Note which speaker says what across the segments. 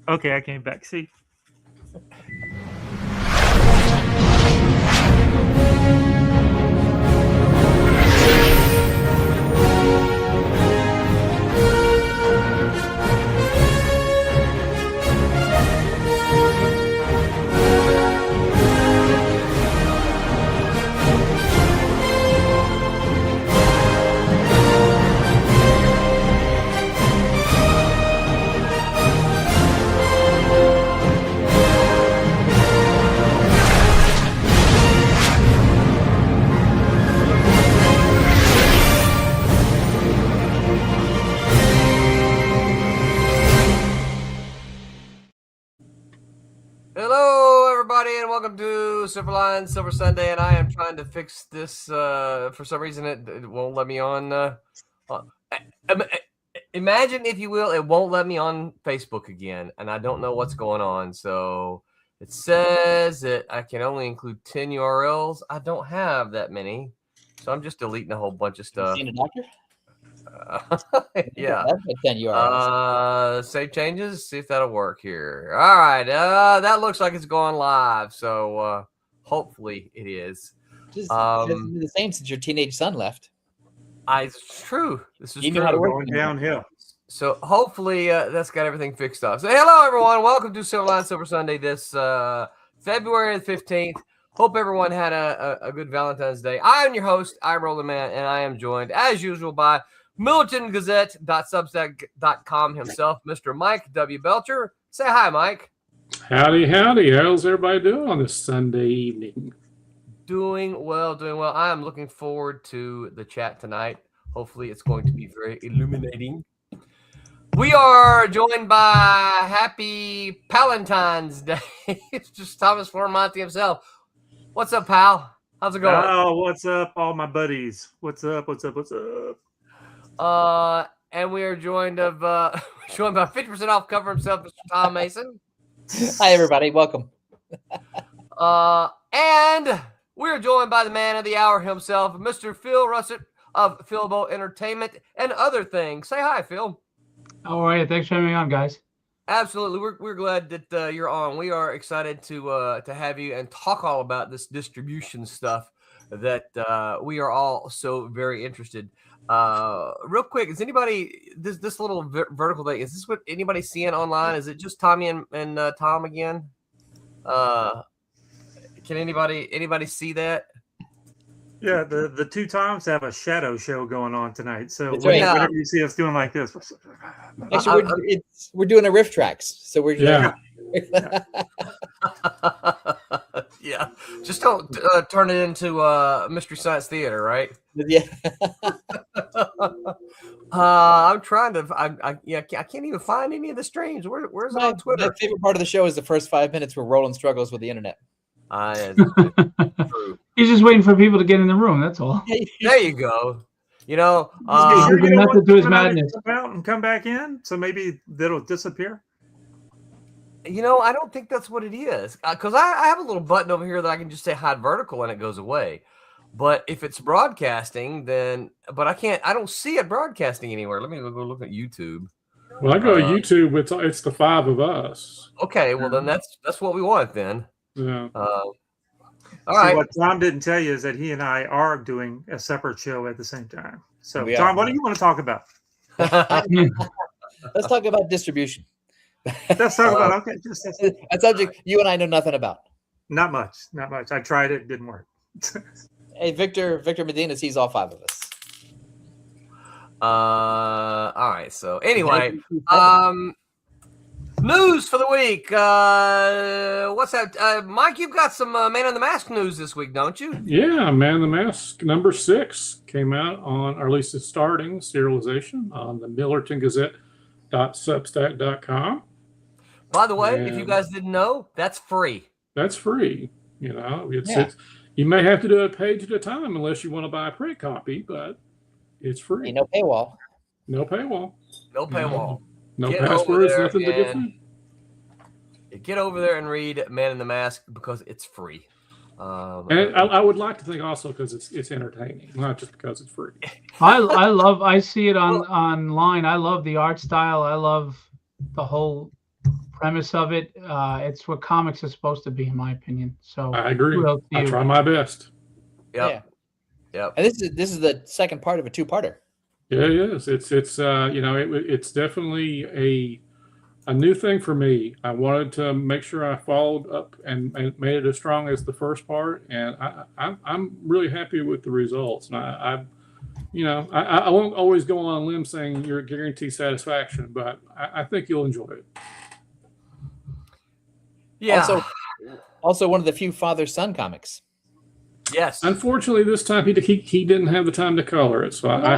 Speaker 1: Okay, I came back. See.
Speaker 2: Hello, everybody, and welcome to Silverline Silver Sunday. And I am trying to fix this. For some reason, it won't let me on. Imagine, if you will, it won't let me on Facebook again, and I don't know what's going on. So it says that I can only include 10 URLs. I don't have that many, so I'm just deleting a whole bunch of stuff.
Speaker 3: Seen a doctor?
Speaker 2: Yeah.
Speaker 3: That's 10 URLs.
Speaker 2: Save changes. See if that'll work here. All right. That looks like it's going live. So hopefully it is.
Speaker 3: Just hasn't been the same since your teenage son left.
Speaker 2: It's true. This is
Speaker 3: You know how to
Speaker 2: true.
Speaker 3: work
Speaker 1: Going downhill.
Speaker 2: So hopefully that's got everything fixed up. So hello everyone. Welcome to Silverline Silver Sunday this February the 15th. Hope everyone had a good Valentine's Day. I am your host, I'm Roland Man, and I am joined as usual by MilitantGazette.substack.com himself, Mr. Mike W. Belcher. Say hi, Mike.
Speaker 4: Howdy, howdy. How's everybody doing on this Sunday evening?
Speaker 2: Doing well, doing well. I am looking forward to the chat tonight. Hopefully it's going to be very illuminating. We are joined by Happy Palentine's Day. It's just Thomas Formonte himself. What's up, pal? How's it going?
Speaker 1: Oh, what's up, all my buddies? What's up? What's up? What's up?
Speaker 2: And we are joined by 50% off cover himself, Mr. Tom Mason.
Speaker 3: Hi, everybody. Welcome.
Speaker 2: And we're joined by the man of the hour himself, Mr. Phil Russett of Philbo Entertainment and other things. Say hi, Phil.
Speaker 5: All right, thanks for having me on, guys.
Speaker 2: Absolutely, we're glad that you're on. We are excited to have you and talk all about this distribution stuff that we are all so very interested. Real quick, is anybody this little vertical thing? Is this what anybody's seeing online? Is it just Tommy and Tom again? Can anybody see that?
Speaker 1: Yeah, the two Toms have a shadow show going on tonight. So
Speaker 3: That's right.
Speaker 1: whenever you see us doing like this,
Speaker 3: Actually, we're doing a riff tracks, so we're
Speaker 4: Yeah.
Speaker 2: Yeah, just don't turn it into Mystery Science Theater, right?
Speaker 3: Yeah.
Speaker 2: I'm trying to. I can't even find any of the streams. Where's it on Twitter?
Speaker 3: My favorite part of the show is the first 5 minutes where Roland struggles with the internet.
Speaker 2: True.
Speaker 5: He's just waiting for people to get in the room. That's all.
Speaker 2: There you go. You know,
Speaker 5: Sure you don't want to his madness.
Speaker 1: come out and come back in, so maybe that'll disappear.
Speaker 2: I don't think that's what it is. Because I have a little button over here that I can just say hide vertical and it goes away. But if it's broadcasting, then I can't. I don't see it broadcasting anywhere. Let me go look at YouTube.
Speaker 4: Well, I go to YouTube. It's the five of us.
Speaker 2: Okay, well then that's what we want then.
Speaker 4: Yeah.
Speaker 2: All
Speaker 1: See,
Speaker 2: right.
Speaker 1: what Tom didn't tell you is that he and I are doing a separate show at the same time. So,
Speaker 3: We are.
Speaker 1: Tom, what do you want to talk about?
Speaker 3: Let's talk about distribution.
Speaker 1: Let's talk about just
Speaker 3: A subject you and I know nothing about.
Speaker 1: not much. I tried it didn't work.
Speaker 3: Hey, Victor Medina sees all five of us.
Speaker 2: All right. So anyway, news for the week. What's that? Mike, you've got some Man in the Mask news this week, don't you?
Speaker 4: Yeah, Man in the Mask number 6 came out on, or at least it's starting serialization on the MilitantGazette.substack.com.
Speaker 2: By the way, if
Speaker 4: And
Speaker 2: you guys didn't know, that's free.
Speaker 4: that's free. It's you may have to do it page at a time unless you want to buy a print copy, but it's free.
Speaker 3: Ain't no paywall.
Speaker 4: No paywall.
Speaker 2: No paywall.
Speaker 4: No
Speaker 2: Get over
Speaker 4: passwords,
Speaker 2: there
Speaker 4: nothing to
Speaker 2: and-
Speaker 4: defend.
Speaker 2: Get over there and read Man in the Mask because it's free.
Speaker 4: And I would like to think also because it's entertaining, not just because it's free.
Speaker 5: I see it online. I love the art style. I love the whole premise of it. It's what comics are supposed to be, in my opinion. So
Speaker 4: I agree.
Speaker 5: kudos to
Speaker 4: I
Speaker 5: you.
Speaker 4: try my best.
Speaker 2: Yep.
Speaker 3: Yeah.
Speaker 2: Yep.
Speaker 3: And this is the second part of a two-parter.
Speaker 4: Yeah, it is. It's it's definitely a new thing for me. I wanted to make sure I followed up and made it as strong as the first part, and I'm really happy with the results. And I won't always go on a limb saying you're guaranteed satisfaction, but I think you'll enjoy it.
Speaker 2: Yeah.
Speaker 3: Also one of the few father-son comics.
Speaker 2: Yes.
Speaker 4: Unfortunately, this time he didn't have the time to color it, so I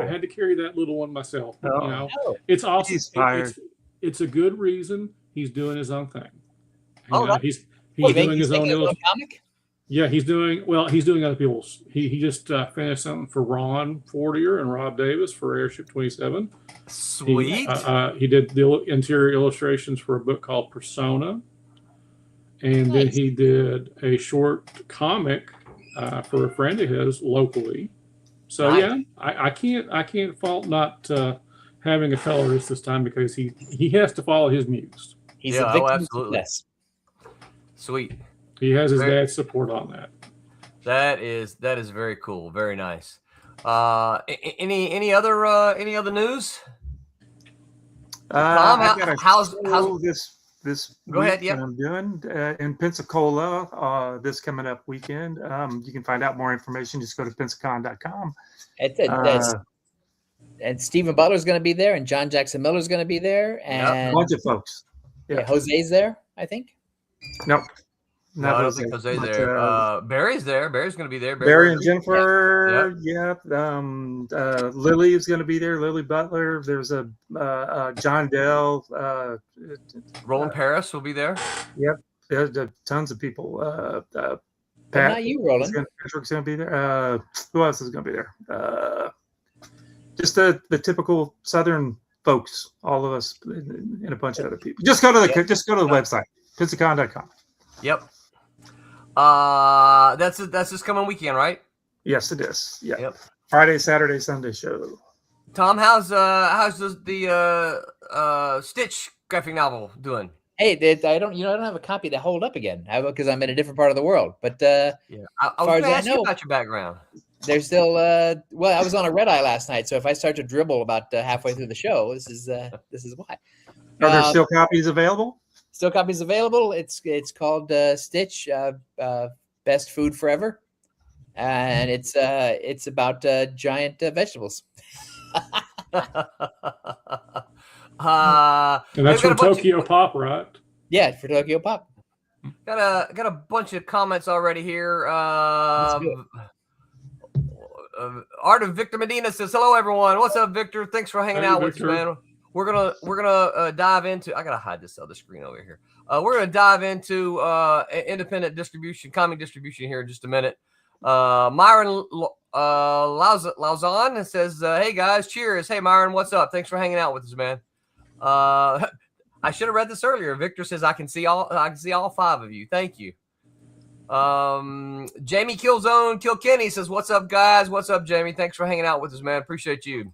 Speaker 4: had to carry that little one myself. But, it's awesome.
Speaker 1: He's fired.
Speaker 4: It's a good reason he's doing his own thing. He's
Speaker 3: He's
Speaker 4: doing his own
Speaker 3: comic.
Speaker 4: Yeah, he's doing other people's. He just finished something for Ron Fortier and Rob Davis for Airship 27.
Speaker 2: Sweet.
Speaker 4: He did the interior illustrations for a book called Persona. And then he did a short comic for a friend of his locally. So
Speaker 2: Nice.
Speaker 4: I can't fault not having a colorist this time because he has to follow his muse.
Speaker 3: He's a victim of success.
Speaker 2: Sweet.
Speaker 4: He has his dad's support on that.
Speaker 2: That is very cool. Very nice. Any other news? Tom, how's
Speaker 1: this
Speaker 2: Go ahead,
Speaker 1: week I'm doing in Pensacola this coming up weekend. You can find out more information. Just go to pensacon.com.
Speaker 3: And Stephen Butler's going to be there, and John Jackson Miller's going to be there, and
Speaker 1: a bunch of folks.
Speaker 3: Yeah, Jose's there, I think.
Speaker 1: Nope.
Speaker 2: No, I don't think Jose's there. Barry's there. Barry's going to be there.
Speaker 1: Barry and Jennifer. Yeah. Lily is going to be there. Lily Butler. There's a John Dell.
Speaker 2: Roland Paris will be there.
Speaker 1: Yep. There's tons of people.
Speaker 3: Pat, not you, Roland.
Speaker 1: Patrick's going to be there. Who else is going to be there? Just the typical Southern folks. All of us and a bunch of other people. Just go to the website, pensacon.com.
Speaker 2: Yep. That's this coming weekend, right?
Speaker 1: Yes, it is. Yeah.
Speaker 2: Yep.
Speaker 1: Friday, Saturday, Sunday show.
Speaker 2: Tom, how's the Stitch graphic novel doing?
Speaker 3: Hey, I don't have a copy to hold up again because I'm in a different part of the world. But
Speaker 2: I was going to ask you about your background.
Speaker 3: There's still I was on a red eye last night, so if I start to dribble about halfway through the show, this is why.
Speaker 1: Are there still copies available?
Speaker 3: Still copies available. It's called Stitch, Best Food Forever, and it's about giant vegetables.
Speaker 4: And that's from Tokyo Pop, right?
Speaker 3: Yeah, for Tokyo Pop.
Speaker 2: Got a bunch of comments already here. Art of Victor Medina says, "Hello, everyone. What's up, Victor? Thanks for hanging out with us, man. We're gonna dive into. I gotta hide this other screen over here. We're gonna dive into independent distribution, comic distribution here in just a minute. Myron Lauzon says, "Hey guys, cheers. Hey Myron, what's up? Thanks for hanging out with us, man. I should have read this earlier. Victor says, I can see all five of you. Thank you. Jamie Killzone Kilkenny says, what's up, guys? What's up, Jamie? Thanks for hanging out with us, man. Appreciate you.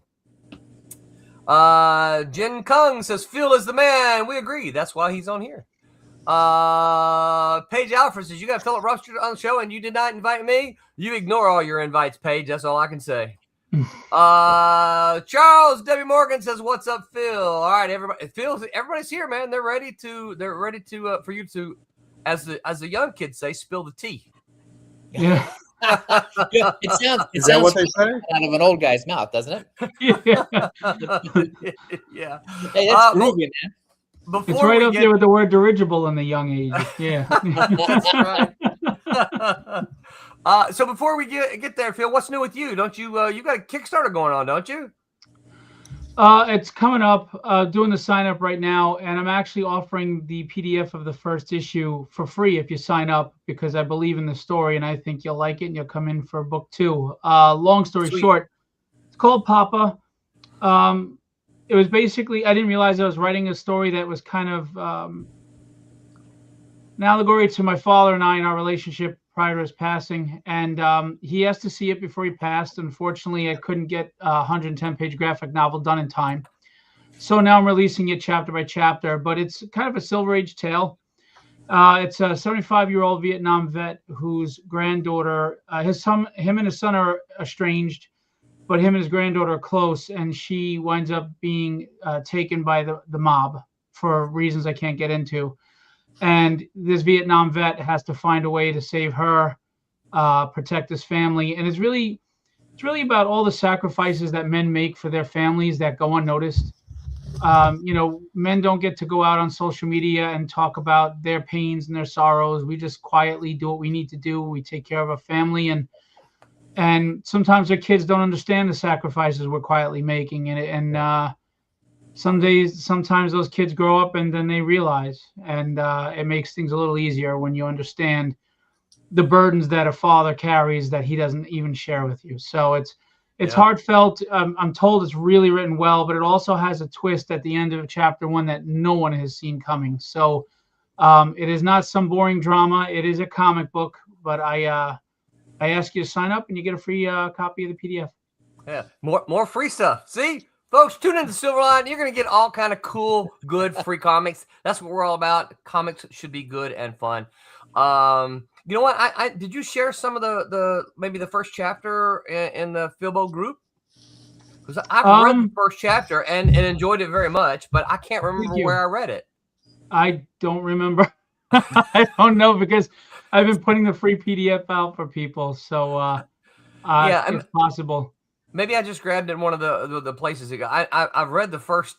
Speaker 2: Jin Kung says, Phil is the man. We agree. That's why he's on here. Paige Alfred says, you got Philip Rupster on the show and you did not invite me? You ignore all your invites, Paige. That's all I can say. Charles W. Morgan says, what's up, Phil? All right, everybody's here, man. They're ready to for you to, as the young kids say, spill the tea.
Speaker 5: Yeah.
Speaker 3: It sounds
Speaker 1: what they say?
Speaker 3: Out of an old guy's mouth, doesn't it?
Speaker 5: Yeah.
Speaker 2: Yeah.
Speaker 3: Hey, that's groovy, man.
Speaker 5: It's right up there with the word dirigible in the young age. Yeah.
Speaker 2: That's right. So before we get there, Phil, what's new with you? Don't you you got a Kickstarter going on, don't you?
Speaker 5: It's coming up. Doing the sign up right now, and I'm actually offering the PDF of the first issue for free if you sign up, because I believe in the story and I think you'll like it and you'll come in for book 2. Long story short, it's called Papa. It was basically, I didn't realize I was writing a story that was kind of an allegory to my father and I in our relationship prior to his passing. And he has to see it before he passed. Unfortunately, I couldn't get a 110-page graphic novel done in time. So now I'm releasing it chapter by chapter, but it's kind of a Silver Age tale. It's a 75-year-old Vietnam vet whose granddaughter, him and his son are estranged, but him and his granddaughter are close, and she winds up being taken by the mob for reasons I can't get into. And this Vietnam vet has to find a way to save her, protect his family, and it's really about all the sacrifices that men make for their families that go unnoticed. Men don't get to go out on social media and talk about their pains and their sorrows. We just quietly do what we need to do. We take care of our family, and sometimes our kids don't understand the sacrifices we're quietly making. And sometimes those kids grow up and then they realize, and it makes things a little easier when you understand the burdens that a father carries that he doesn't even share with you. So it's heartfelt. I'm told it's really written well, but it also has a twist at the end of chapter 1 that no one has seen coming. So it is not some boring drama. It is a comic book, but I ask you to sign up and you get a free copy of the PDF.
Speaker 2: Yeah, more free stuff. See, folks, tune into Silverline. You're going to get all kind of cool, good free comics. That's what we're all about. Comics should be good and fun. You know what? I did you share some of the maybe the first chapter in the Philbo group? Because I've read the first chapter and enjoyed it very much, but I can't remember where I read it.
Speaker 5: I don't remember. I don't know, because I've been putting the free PDF out for people. So it's possible.
Speaker 2: Maybe I just grabbed it in one of the places. I've read the first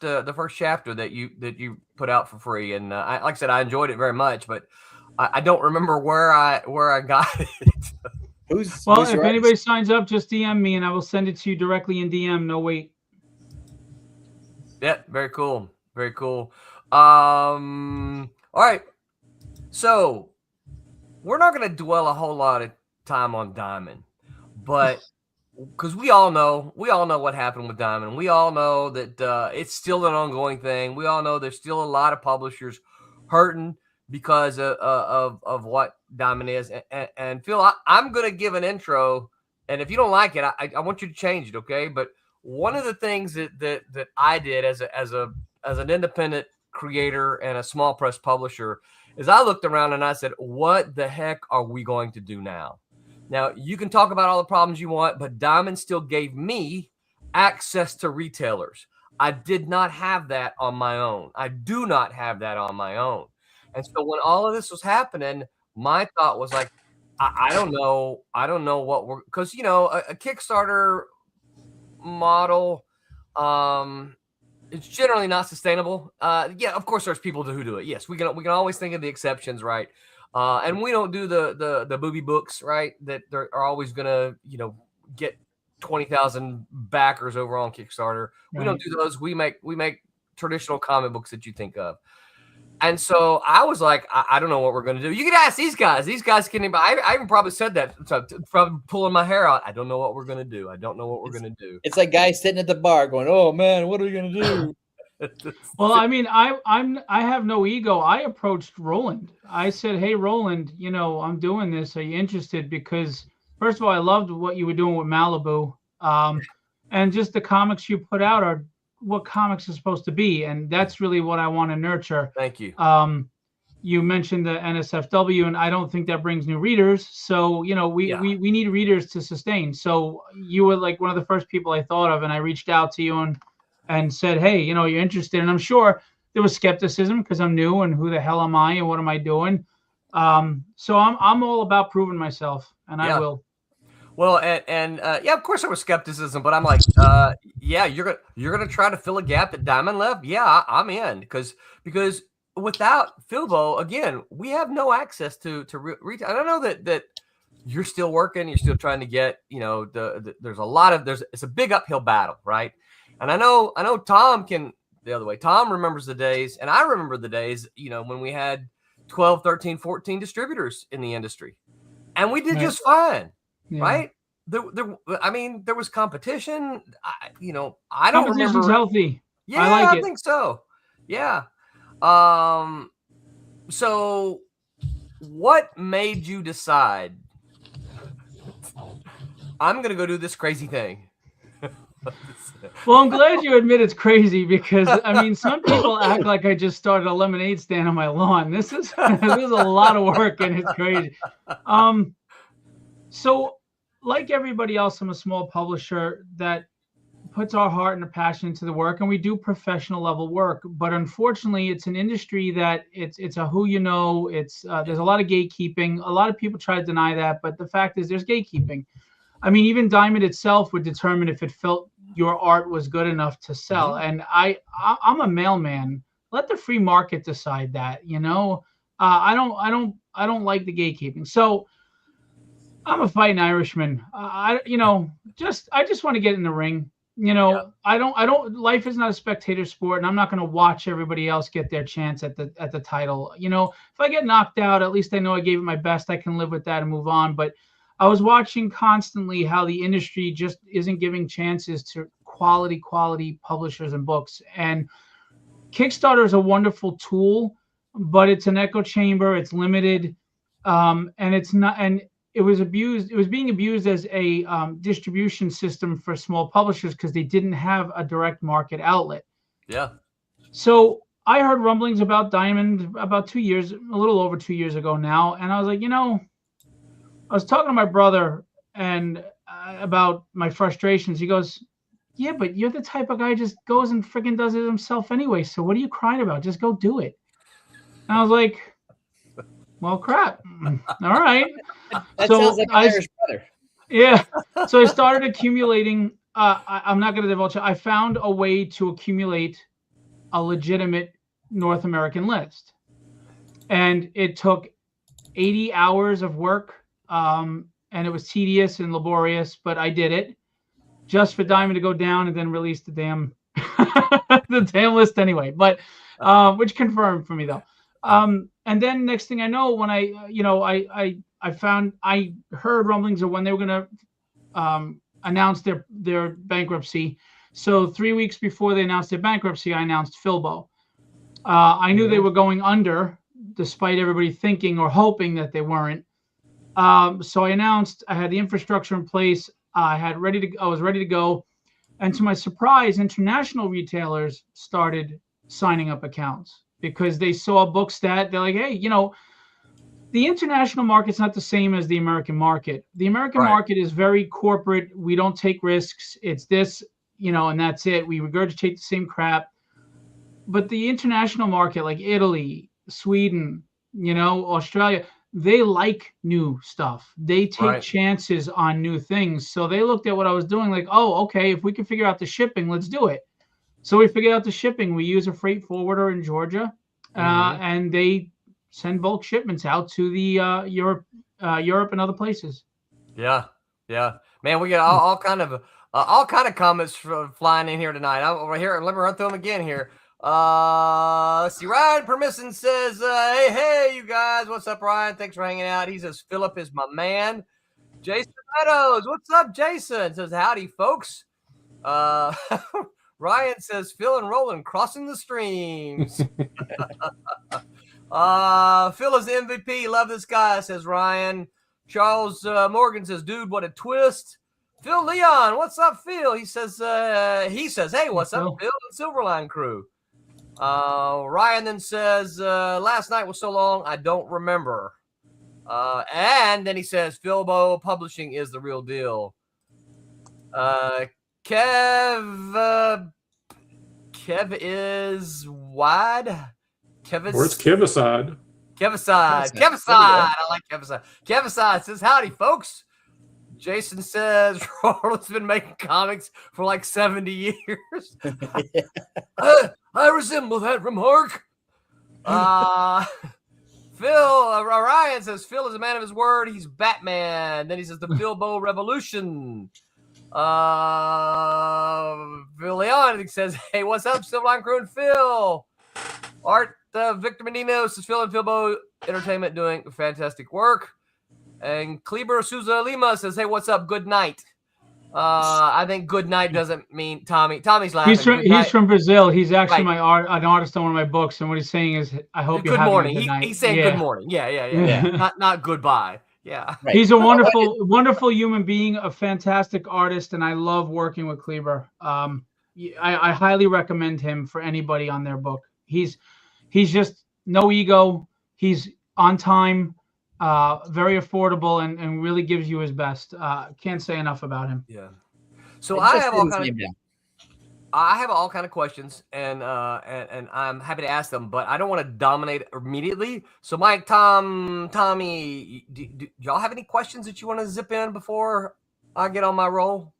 Speaker 2: chapter that you put out for free, and like I said, I enjoyed it very much, but I don't remember where I got it.
Speaker 3: Who's
Speaker 5: if anybody signs up, just DM me and I will send it to you directly in DM. No wait.
Speaker 2: Yeah, very cool. Very cool. All right. So we're not going to dwell a whole lot of time on Diamond, but because we all know what happened with Diamond. We all know that it's still an ongoing thing. We all know there's still a lot of publishers hurting because of what Diamond is. And Phil, I'm going to give an intro, and if you don't like it, I want you to change it, okay? But one of the things that I did as an independent creator and a small press publisher is I looked around and I said, what the heck are we going to do now? Now, you can talk about all the problems you want, but Diamond still gave me access to retailers. I did not have that on my own. I do not have that on my own. And so when all of this was happening, my thought was like, I don't know what we're, because, a Kickstarter model, it's generally not sustainable. Yeah, of course, there's people who do it. Yes, we can always think of the exceptions, right? And we don't do the booby books, right? That are always gonna, get 20,000 backers over on Kickstarter. Right. We don't do those. We make traditional comic books that you think of. And so I was like, I don't know what we're going to do. You can ask these guys. These guys can. I even probably said that, from pulling my hair out. I don't know what we're going to do. I don't know what we're going to do.
Speaker 3: It's like guys sitting at the bar going, "Oh man, what are we going to do?"
Speaker 5: Well, I mean, I have no ego. I approached Roland. I said, "Hey, Roland, I'm doing this. Are you interested?" Because first of all, I loved what you were doing with Malibu, and just the comics you put out are what comics are supposed to be, and that's really what I want to nurture.
Speaker 2: Thank you.
Speaker 5: You mentioned the NSFW, and I don't think that brings new readers. So we need readers to sustain. So you were like one of the first people I thought of, and I reached out to you and said, hey, you're interested. And I'm sure there was skepticism because I'm new and who the hell am I and what am I doing? So I'm all about proving myself, and I will.
Speaker 2: Well, and of course there was skepticism, but I'm like, you're gonna try to fill a gap that Diamond left. Yeah, I'm in because without Philbo, again, we have no access to retail. I don't know that you're still working, you're still trying to get, it's a big uphill battle, right? And I know Tom can the other way. Tom remembers the days, and I remember the days, when we had 12, 13, 14 distributors in the industry, and we did just fine. Yeah. Right? There was competition. I don't remember.
Speaker 5: Competition's healthy.
Speaker 2: Yeah, I think so. Yeah. So what made you decide I'm going to go do this crazy thing?
Speaker 5: Well, I'm glad you admit it's crazy because I mean, some people act like I just started a lemonade stand on my lawn. This is this is a lot of work and it's crazy. So like everybody else, I'm a small publisher that puts our heart and a passion into the work, and we do professional level work. But unfortunately, it's an industry that it's a who you know. It's there's a lot of gatekeeping. A lot of people try to deny that, but the fact is there's gatekeeping. I mean, even Diamond itself would determine if it felt your art was good enough to sell. And I'm a mailman. Let the free market decide that. You know, I don't like the gatekeeping. So I'm a fighting Irishman. I just want to get in the ring. You know, I don't. Life is not a spectator sport, and I'm not going to watch everybody else get their chance at the title. You know, if I get knocked out, at least I know I gave it my best. I can live with that and move on. But I was watching constantly how the industry just isn't giving chances to quality publishers and books. And Kickstarter is a wonderful tool, but it's an echo chamber. It's limited, and it's not. And it was abused. It was being abused as a distribution system for small publishers because they didn't have a direct market outlet. Yeah. So I heard rumblings about Diamond about a little over 2 years ago now, and I was like, you know, I was talking to my brother and about my frustrations. He goes, "Yeah, but you're the type of guy who just goes and freaking does it himself anyway. So what are you crying about? Just go do it." And I was like, well, crap. All right.
Speaker 3: That sounds like an Irish brother.
Speaker 5: Yeah. So I started accumulating. I'm not going to divulge it. I found a way to accumulate a legitimate North American list. And it took 80 hours of work. And it was tedious and laborious, but I did it just for Diamond to go down and then release the damn list anyway. But which confirmed for me though. And then next thing I know, when I heard rumblings of when they were going to announce their bankruptcy. So 3 weeks before they announced their bankruptcy, I announced Filbo. I knew they were going under, despite everybody thinking or hoping that they weren't. So I announced I had the infrastructure in place. I was ready to go. And to my surprise, international retailers started signing up accounts because they saw Bookstat. They're like, hey, you know, the international market's not the same as the American market. The American market is very corporate. We don't take risks. It's this, you know, and that's it. We regurgitate the same crap. But the international market, like Italy, Sweden, you know, Australia, they like new stuff. They take chances on new things. So they looked at what I was doing like, oh, okay, if we can figure out the shipping, let's do it. So we figured out the shipping. We use a freight forwarder in Georgia, and they send bulk shipments out to the Europe and other places. Yeah, man, we get all kind of comments flying in here tonight. Over here, let me run through them again here. Let's see. Ryan Permission says, hey, you guys, what's up, Ryan? Thanks for hanging out. He says Philip is my man. Jason Meadows, what's up, Jason? Says howdy, folks. Ryan says, Phil and Roland crossing the streams. Phil is the MVP. Love this guy, says Ryan. Charles Morgan says, dude, what a twist. Phil Leon, what's up, Phil? He says, hey, what's up, Phil and Silverline crew. Ryan then says, last night was so long, I don't remember. And then he says, Filbo Publishing is the real deal. Kev is wide.
Speaker 4: Where's Keviside?
Speaker 2: Keviside. I like Keviside. Keviside says, howdy, folks. Jason says, Roland's been making comics for like 70 years. I resemble that remark. Ryan says, Phil is a man of his word. He's Batman. Then he says, the Filbo Revolution. Phil Leon says, hey, what's up, Silverline crew and Phil? Art Victor Menino says, Phil and Filbo Entertainment doing fantastic work. And Kleber Souza Lima says, hey, what's up? Good night. I think good night doesn't mean Tommy. Tommy's laughing.
Speaker 5: He's from Brazil. He's actually an artist on one of my books. And what he's saying is, I hope you're having a good night.
Speaker 2: He's saying good morning. Yeah. Not goodbye. Yeah.
Speaker 3: Right.
Speaker 5: He's a wonderful human being, a fantastic artist, and I love working with Kleber. I highly recommend him for anybody on their book. He's just no ego. He's on time, very affordable, and really gives you his best. Can't say enough about him.
Speaker 2: Yeah. So
Speaker 3: I
Speaker 2: I
Speaker 3: just
Speaker 2: have
Speaker 3: wrote
Speaker 2: all
Speaker 3: his
Speaker 2: kind
Speaker 3: name
Speaker 2: of
Speaker 3: down.
Speaker 2: I have all kind of questions, and I'm happy to ask them, but I don't want to dominate immediately. So, Mike, Tommy, do y'all have any questions that you want to zip in before I get on my roll?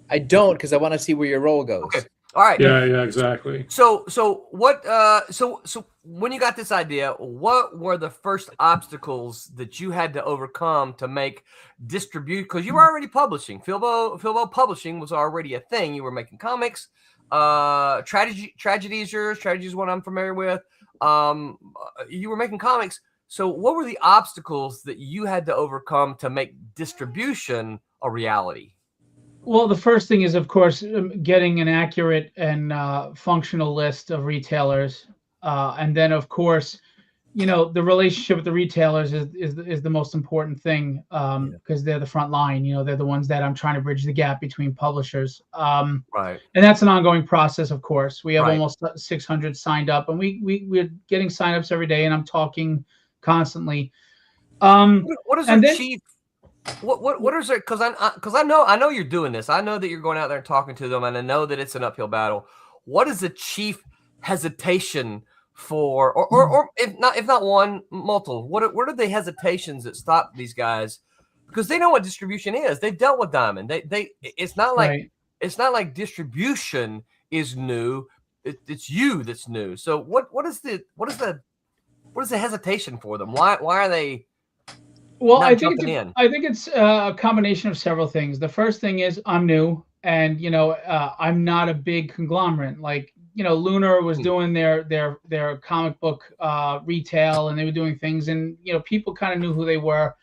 Speaker 3: I don't, because I want to see where your roll goes.
Speaker 2: Okay. All right.
Speaker 4: Yeah, exactly.
Speaker 2: So what? So when you got this idea, what were the first obstacles that you had to overcome to make distribute? Because you were already publishing. Filbo Publishing was already a thing. You were making comics. Tragedy is yours. Tragedy is what I'm familiar with. You were making comics. So what were the obstacles that you had to overcome to make distribution a reality?
Speaker 5: Well, the first thing is, of course, getting an accurate and functional list of retailers, and then, of course, the relationship with the retailers is the most important thing, because they're the front line. They're the ones that I'm trying to bridge the gap between publishers.
Speaker 2: Right.
Speaker 5: And that's an ongoing process, of course. We have
Speaker 2: Right.
Speaker 5: almost 600 signed up, and we're getting signups every day, and I'm talking constantly.
Speaker 2: What is
Speaker 5: and
Speaker 2: their
Speaker 5: then-
Speaker 2: chief? What is it? Because I know you're doing this. I know that you're going out there and talking to them, and I know that it's an uphill battle. What is the chief hesitation for, or if not one, multiple? What are the hesitations that stop these guys? Because they know what distribution is. They've dealt with Diamond. It's not like
Speaker 5: Right.
Speaker 2: it's not like distribution is new. It's you that's new. So what is the hesitation for them? Why are they?
Speaker 5: Well,
Speaker 2: Not
Speaker 5: I think
Speaker 2: jumping in.
Speaker 5: it's a combination of several things. The first thing is I'm new, and I'm not a big conglomerate. Like Lunar was doing their comic book retail, and they were doing things, and people kind of knew who they were.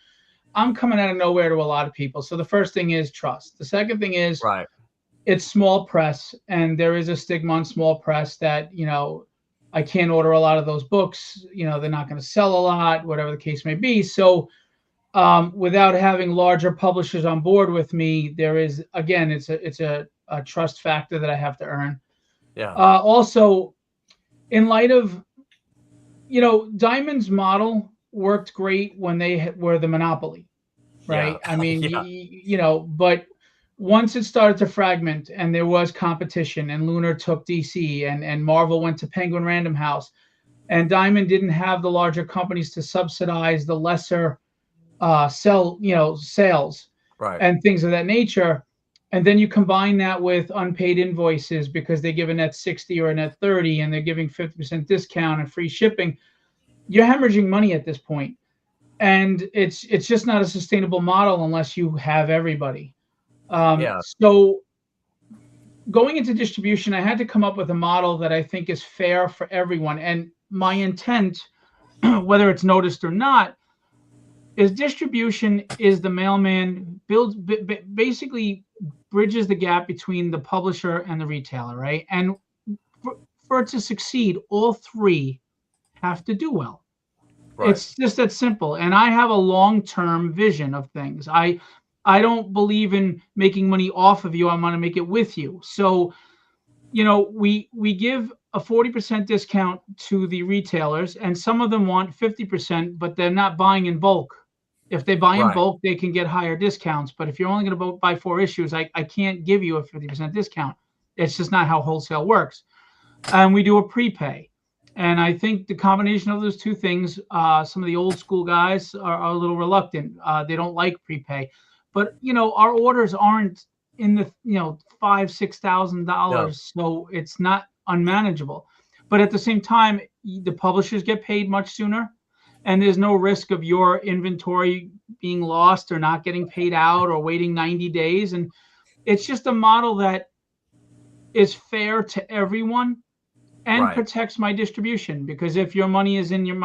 Speaker 5: I'm coming out of nowhere to a lot of people. So the first thing is trust. The second thing is
Speaker 2: Right.
Speaker 5: it's small press, and there is a stigma on small press that I can't order a lot of those books. They're not going to sell a lot, whatever the case may be. So without having larger publishers on board with me, there is, again, it's a trust factor that I have to earn.
Speaker 2: Yeah.
Speaker 5: Also, in light of, Diamond's model worked great when they were the monopoly, right?
Speaker 2: Yeah.
Speaker 5: I mean,
Speaker 2: Yeah.
Speaker 5: but once it started to fragment and there was competition, and Lunar took DC, and Marvel went to Penguin Random House, and Diamond didn't have the larger companies to subsidize the lesser sales
Speaker 2: Right.
Speaker 5: and things of that nature. And then you combine that with unpaid invoices because they give a net 60 or a net 30, and they're giving 50% discount and free shipping. You're hemorrhaging money at this point. And it's just not a sustainable model unless you have everybody.
Speaker 2: Yeah.
Speaker 5: So going into distribution, I had to come up with a model that I think is fair for everyone. And my intent, whether it's noticed or not, is distribution is the mailman basically bridges the gap between the publisher and the retailer, right? And for it to succeed, all three have to do well.
Speaker 2: Right.
Speaker 5: It's just that simple. And I have a long-term vision of things. I don't believe in making money off of you. I want to make it with you. So, we give a 40% discount to the retailers, and some of them want 50%, but they're not buying in bulk. If they buy in
Speaker 2: Right.
Speaker 5: bulk, they can get higher discounts. But if you're only going to buy 4 issues, I can't give you a 50% discount. It's just not how wholesale works. And we do a prepay. And I think the combination of those two things, some of the old school guys are a little reluctant. They don't like prepay. But, our orders aren't in the, $5,000-$6,000. So it's not unmanageable. But at the same time, the publishers get paid much sooner. And there's no risk of your inventory being lost or not getting paid out or waiting 90 days. And it's just a model that is fair to everyone and
Speaker 2: Right.
Speaker 5: protects my distribution. Because if your money is in an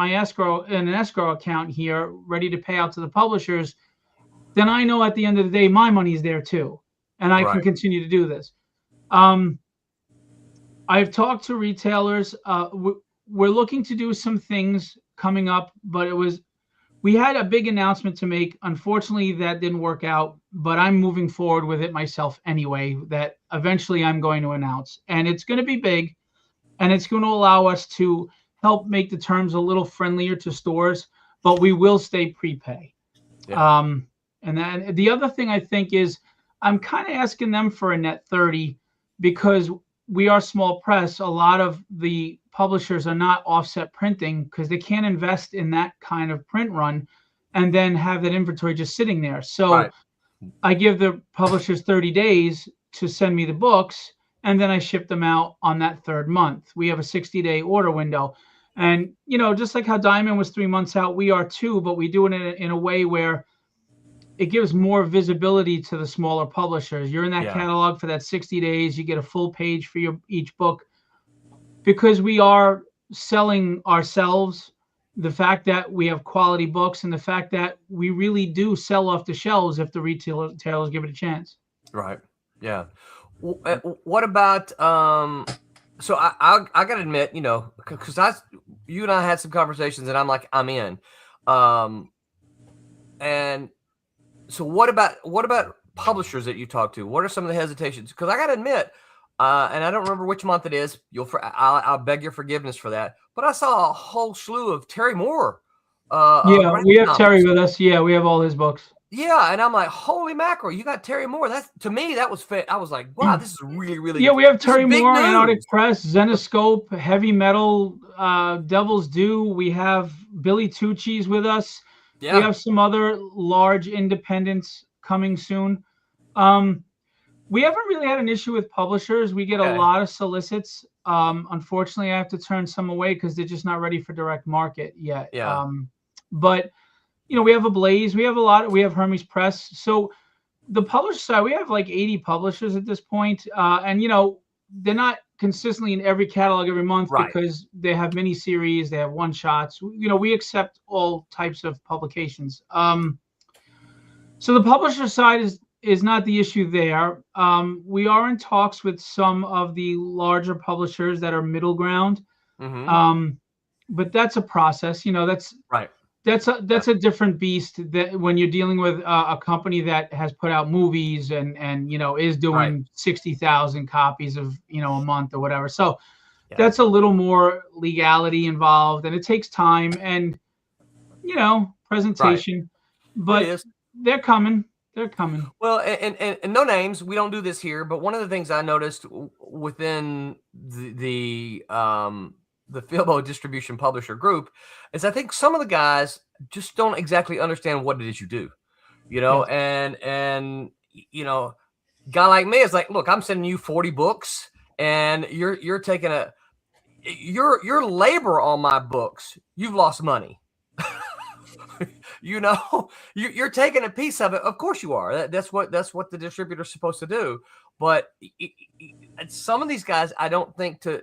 Speaker 5: escrow account here, ready to pay out to the publishers, then I know at the end of the day, my money is there too. And I can
Speaker 2: Right.
Speaker 5: continue to do this. I've talked to retailers. We're looking to do some things coming up, but we had a big announcement to make. Unfortunately, that didn't work out, but I'm moving forward with it myself anyway, that eventually I'm going to announce. And it's going to be big, and it's going to allow us to help make the terms a little friendlier to stores, but we will stay prepay.
Speaker 2: Yeah.
Speaker 5: And then the other thing I think is I'm kind of asking them for a net 30 because we are small press. A lot of the publishers are not offset printing because they can't invest in that kind of print run and then have that inventory just sitting there. So
Speaker 2: Right.
Speaker 5: I give the publishers 30 days to send me the books, and then I ship them out on that third month. We have a 60-day order window. And, you know, just like how Diamond was 3 months out, we are too, but we do it in a way where it gives more visibility to the smaller publishers. You're in that catalog for that 60 days. You get a full page for each book. Because we are selling ourselves, the fact that we have quality books and the fact that we really do sell off the shelves if the retailers give it a chance.
Speaker 2: Right. Yeah. What about so I gotta admit, you know, because you and I had some conversations and I'm like, I'm in. And so what about publishers that you talk to? What are some of the hesitations? Because I gotta admit, and I don't remember which month it is. I'll beg your forgiveness for that. But I saw a whole slew of Terry Moore.
Speaker 5: Yeah, we have Terry with us. Yeah, we have all his books.
Speaker 2: Yeah, and I'm like, holy mackerel, you got Terry Moore. That's, to me, that was fit. I was like, wow, this is really, really.
Speaker 5: Yeah, we have Terry Moore,
Speaker 2: news.
Speaker 5: Antarctic Press, Zenoscope, Heavy Metal, Devil's Due. We have Billy Tucci's with us.
Speaker 2: Yeah.
Speaker 5: We have some other large independents coming soon. We haven't really had an issue with publishers. We get a lot of solicits. Unfortunately, I have to turn some away because they're just not ready for direct market yet.
Speaker 2: Yeah.
Speaker 5: But you know, we have Ablaze. We have Hermes Press. So the publisher side, we have like 80 publishers at this point. And you know, they're not consistently in every catalog every month because they have mini series, they have one shots. You know, we accept all types of publications. So the publisher side is not the issue there. We are in talks with some of the larger publishers that are middle ground.
Speaker 2: Mm-hmm.
Speaker 5: But that's a process. You know, that's
Speaker 2: right.
Speaker 5: That's a different beast that when you're dealing with a company that has put out movies and you know is doing 60,000 copies of a month or whatever. So that's a little more legality involved, and it takes time and presentation. But they're coming. They're coming.
Speaker 2: Well, and no names. We don't do this here, but one of the things I noticed within the Filbo Distribution Publisher Group is I think some of the guys just don't exactly understand what it is you do, and guy like me is like, look, I'm sending you 40 books and you're taking your labor on my books. You've lost money. You're taking a piece of it. Of course you are. That's what the distributor's supposed to do. But some of these guys, I don't think to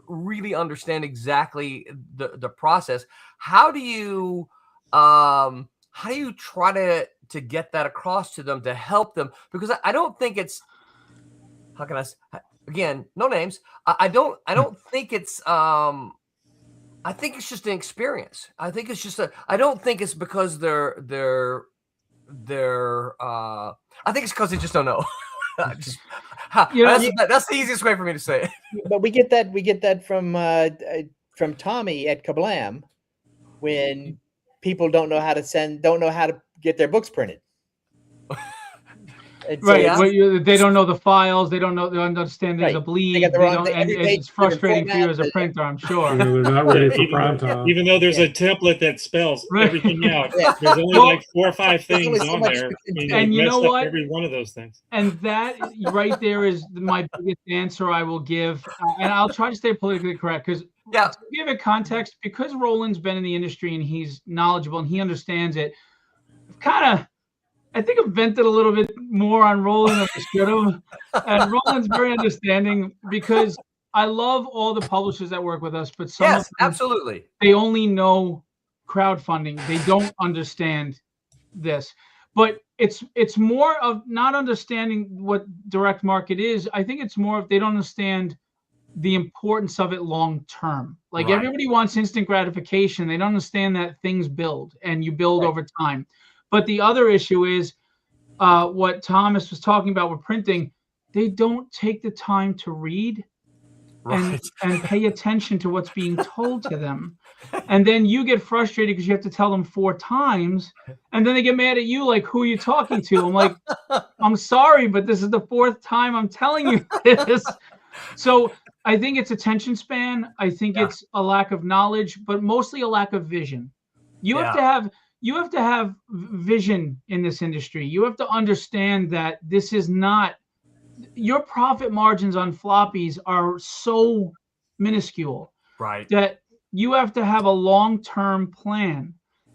Speaker 2: really understand exactly the process. How do you try to get that across to them to help them? Because I don't think it's, how can I, again, no names. I don't think it's, I think it's just an experience. I think it's just I don't think it's because they're I think it's because they just don't know. That's the easiest way for me to say it.
Speaker 3: But we get that from Tommy at Kablam when people don't know how to get their books printed.
Speaker 5: They don't know the files. They don't understand there's a bleed. It's frustrating for you as a printer, I'm sure.
Speaker 4: They're not ready for prime time.
Speaker 6: Even though there's a template that spells everything out, there's only like 4 or 5 things on there.
Speaker 5: And you know what?
Speaker 6: Every one of those things.
Speaker 5: And that right there is my biggest answer I will give. And I'll try to stay politically correct because to give it context, because Roland's been in the industry and he's knowledgeable and he understands it, I think I've vented a little bit more on Roland than I should have. And Roland's very understanding because I love all the publishers that work with us, but some of them,
Speaker 2: absolutely,
Speaker 5: they only know crowdfunding. They don't understand this. But it's more of not understanding what direct market is. I think it's more of they don't understand the importance of it long term. Like
Speaker 2: Right.
Speaker 5: everybody wants instant gratification. They don't understand that things build and you build
Speaker 3: Right.
Speaker 5: over time. But the other issue is what Thomas was talking about with printing. They don't take the time to read
Speaker 2: Right.
Speaker 5: and pay attention to what's being told to them. And then you get frustrated because you have to tell them 4 times. And then they get mad at you, like, who are you talking to? I'm like, I'm sorry, but this is the 4th time I'm telling you this. So I think it's attention span. I think it's a lack of knowledge, but mostly a lack of vision. You have to have vision in this industry. You have to understand that this is not, your profit margins on floppies are so minuscule
Speaker 2: Right.
Speaker 5: that you have to have a long-term plan,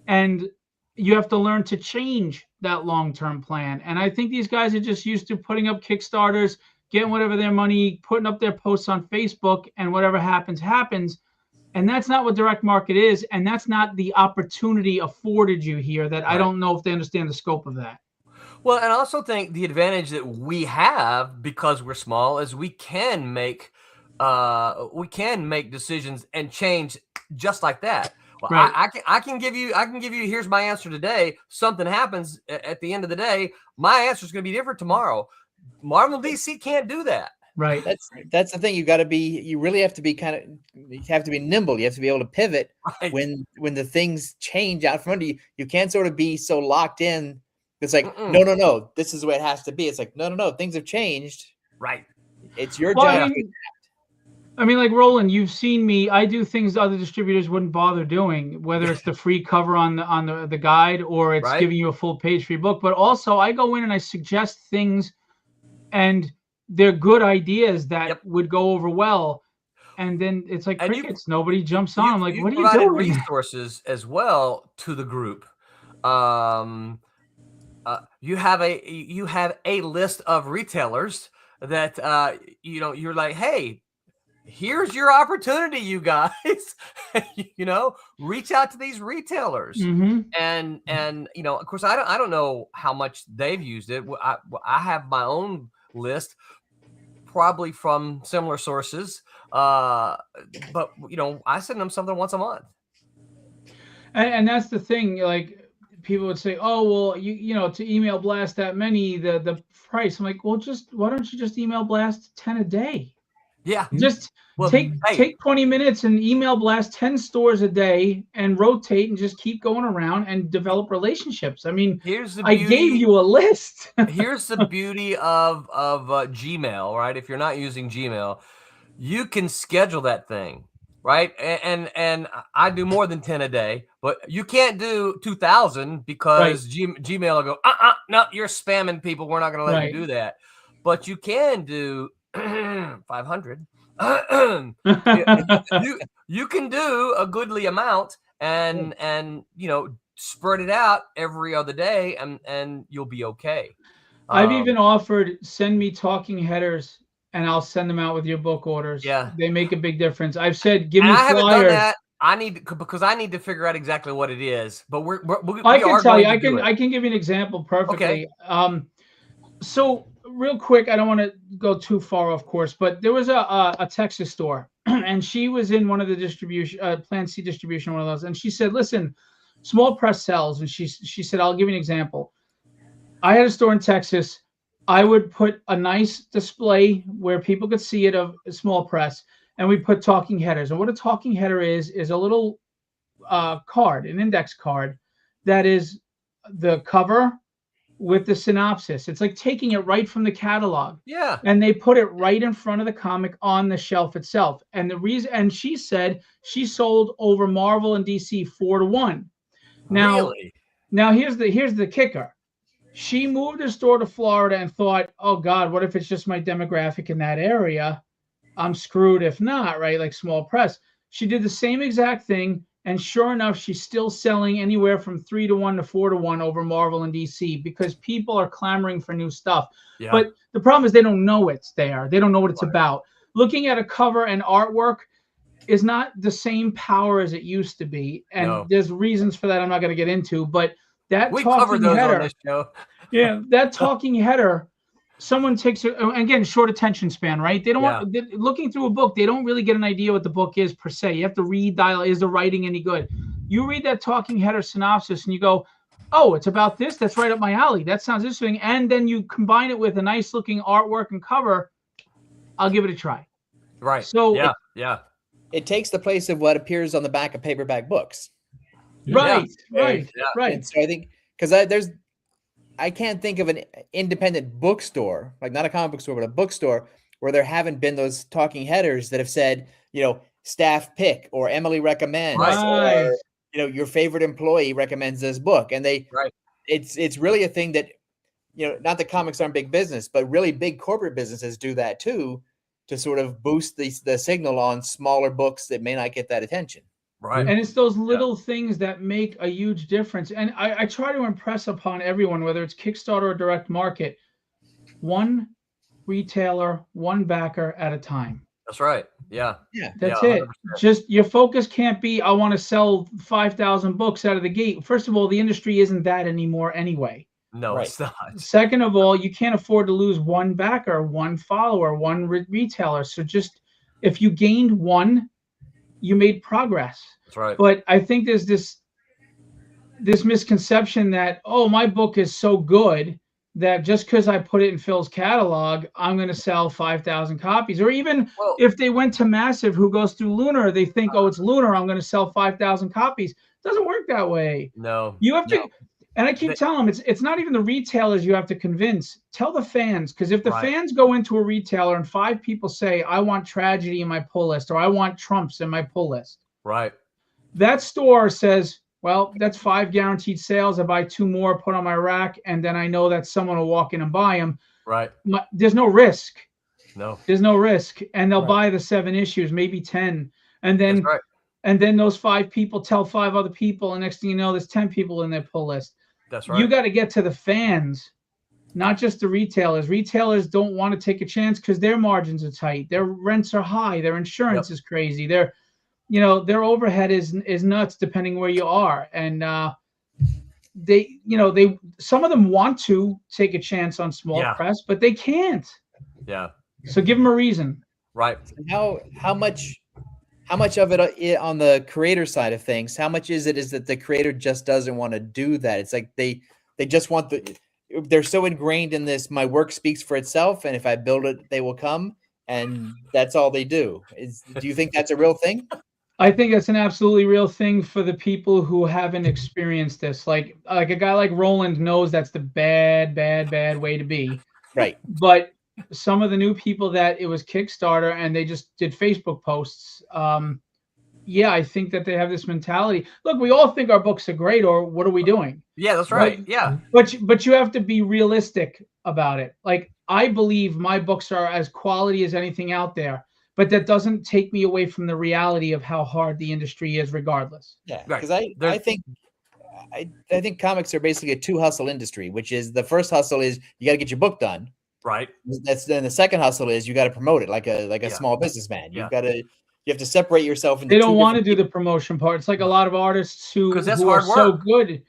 Speaker 5: and you have to learn to change that long-term plan. And I think these guys are just used to putting up Kickstarters, getting whatever their money, putting up their posts on Facebook, and whatever happens, happens. And that's not what direct market is. And that's not the opportunity afforded you here, that I don't know if they understand the scope of that.
Speaker 2: Well, and I also think the advantage that we have because we're small is we can make decisions and change just like that. Well,
Speaker 5: Right.
Speaker 2: I can give you here's my answer today. Something happens at the end of the day, my answer is going to be different tomorrow. Marvel DC can't do that.
Speaker 5: Right.
Speaker 3: That's the thing. You really have to be you have to be nimble. You have to be able to pivot
Speaker 2: Right.
Speaker 3: when the things change out from under you. You can't sort of be so locked in. It's like, no, this is the way it has to be. It's like, no, things have changed.
Speaker 2: Right.
Speaker 3: It's your
Speaker 5: Well,
Speaker 3: job.
Speaker 5: I mean, like Roland, you've seen me. I do things other distributors wouldn't bother doing, whether it's the free cover on the guide or it's giving you a full page free book. But also, I go in and I suggest things, and they're good ideas that would go over well. And then it's like crickets. Nobody jumps on. I'm like, what are you doing?
Speaker 2: Resources as well to the group. You have a list of retailers that you're like, hey, here's your opportunity, you guys. Reach out to these retailers. And of course, I don't know how much they've used it. I have my own list, probably from similar sources. But I send them something once a month.
Speaker 5: And that's the thing, like, people would say, oh, well, to email blast that many, the price. I'm like, well, why don't you just email blast 10 a day?
Speaker 2: Yeah.
Speaker 5: Just take 20 minutes and email blast 10 stores a day and rotate and just keep going around and develop relationships. I mean, I gave you a list.
Speaker 2: Here's the beauty of Gmail, right? If you're not using Gmail, you can schedule that thing. Right. And I do more than 10 a day, but you can't do 2,000 because Gmail will go, no, you're spamming people. We're not going to let you do that. But you can do 500. You can do a goodly amount and spread it out every other day and you'll be okay.
Speaker 5: I've even offered, send me talking headers and I'll send them out with your book orders.
Speaker 2: Yeah.
Speaker 5: They make a big difference. I've said, give me
Speaker 2: I
Speaker 5: flyers.
Speaker 2: haven't done that. I need to figure out exactly what it is, but
Speaker 5: I can tell you, I can give you an example perfectly.
Speaker 2: Okay.
Speaker 5: So real quick, I don't want to go too far off course, but there was a Texas store and she was in one of the distribution, Plan C distribution, one of those. And she said, listen, small press sells. And she said, I'll give you an example. I had a store in Texas. I would put a nice display where people could see it of a small press, and we put talking headers. And what a talking header is a little card, an index card that is the cover with the synopsis. It's like taking it right from the catalog.
Speaker 2: Yeah.
Speaker 5: And they put it right in front of the comic on the shelf itself. And the reason, and she said she sold over Marvel and DC 4-1. Now, here's the kicker. She moved her store to Florida and thought, oh God, what if it's just my demographic in that area? I'm screwed if not, right? Like small press. She did the same exact thing. And sure enough, she's still selling anywhere from 3-1 to 4-1 over Marvel and DC because people are clamoring for new stuff. Yeah. But the problem is they don't know it's there. They don't know what it's about. Looking at a cover and artwork is not the same power as it used to be. And there's reasons for that I'm not going to get into. But that
Speaker 2: we covered those on this show.
Speaker 5: Yeah, that talking header someone takes again, short attention span, right? They don't want looking through a book. They don't really get an idea what the book is per se. You have to read dialogue. Is the writing any good? You read that talking head or synopsis and you go, oh, it's about this. That's right up my alley. That sounds interesting. And then you combine it with a nice looking artwork and cover. I'll give it a try.
Speaker 2: Right.
Speaker 5: So
Speaker 3: it takes the place of what appears on the back of paperback books.
Speaker 5: Right.
Speaker 3: And so I think because I can't think of an independent bookstore, like not a comic book store, but a bookstore where there haven't been those talking headers that have said, staff pick or Emily recommends, or your favorite employee recommends this book. And it's really a thing that, not that comics aren't big business, but really big corporate businesses do that too, to sort of boost the signal on smaller books that may not get that attention.
Speaker 2: Right.
Speaker 5: And it's those little things that make a huge difference. And I try to impress upon everyone, whether it's Kickstarter or direct market, one retailer, one backer at a time.
Speaker 2: That's right. Yeah.
Speaker 5: That's it. 100%. Just your focus can't be, I want to sell 5,000 books out of the gate. First of all, the industry isn't that anymore anyway.
Speaker 2: No, it's not.
Speaker 5: Second of all, you can't afford to lose one backer, one follower, one retailer. So just if you gained one, you made progress.
Speaker 2: That's right.
Speaker 5: But I think there's this misconception that, oh, my book is so good that just because I put it in Phil's catalog, I'm going to sell 5,000 copies. Or even if they went to Massive, who goes through Lunar, they think, oh, it's Lunar, I'm going to sell 5,000 copies. It doesn't work that way.
Speaker 2: No.
Speaker 5: You have to, and I keep telling them, it's not even the retailers you have to convince. Tell the fans, because if the fans go into a retailer and 5 people say, I want tragedy in my pull list, or I want Trumps in my pull list.
Speaker 2: Right.
Speaker 5: That store says, well, that's 5 guaranteed sales. I buy 2 more, put on my rack, and then I know that someone will walk in and buy them.
Speaker 2: Right.
Speaker 5: There's no risk.
Speaker 2: No.
Speaker 5: There's no risk. And they'll buy the 7 issues, maybe 10. And then those 5 people tell 5 other people, and next thing you know, there's 10 people in their pull list.
Speaker 2: That's right.
Speaker 5: You got to get to the fans, not just the retailers. Retailers don't want to take a chance because their margins are tight. Their rents are high. Their insurance is crazy. Their overhead is nuts depending where you are. And they some of them want to take a chance on small press, but they can't.
Speaker 2: Yeah.
Speaker 5: So give them a reason.
Speaker 2: Right.
Speaker 3: How much of it on the creator side of things, how much is that the creator just doesn't want to do that? It's like they just want they're so ingrained in this, my work speaks for itself, and if I build it, they will come, and that's all they do. Do you think that's a real thing?
Speaker 5: I think that's an absolutely real thing for the people who haven't experienced this. Like a guy like Roland knows that's the bad way to be.
Speaker 3: Right.
Speaker 5: But some of the new people that it was Kickstarter and they just did Facebook posts. I think that they have this mentality. Look, we all think our books are great, or what are we doing?
Speaker 2: Yeah, that's right.
Speaker 5: But,
Speaker 2: yeah.
Speaker 5: But you have to be realistic about it. Like, I believe my books are as quality as anything out there. But that doesn't take me away from the reality of how hard the industry is, regardless.
Speaker 3: Yeah, because I think comics are basically a 2-hustle industry, which is the first hustle is you got to get your book done.
Speaker 2: Right.
Speaker 3: Then the second hustle is you got to promote it like a small businessman. You have to separate yourself into.
Speaker 5: They don't want to do the promotion part. It's like a lot of artists who are so good.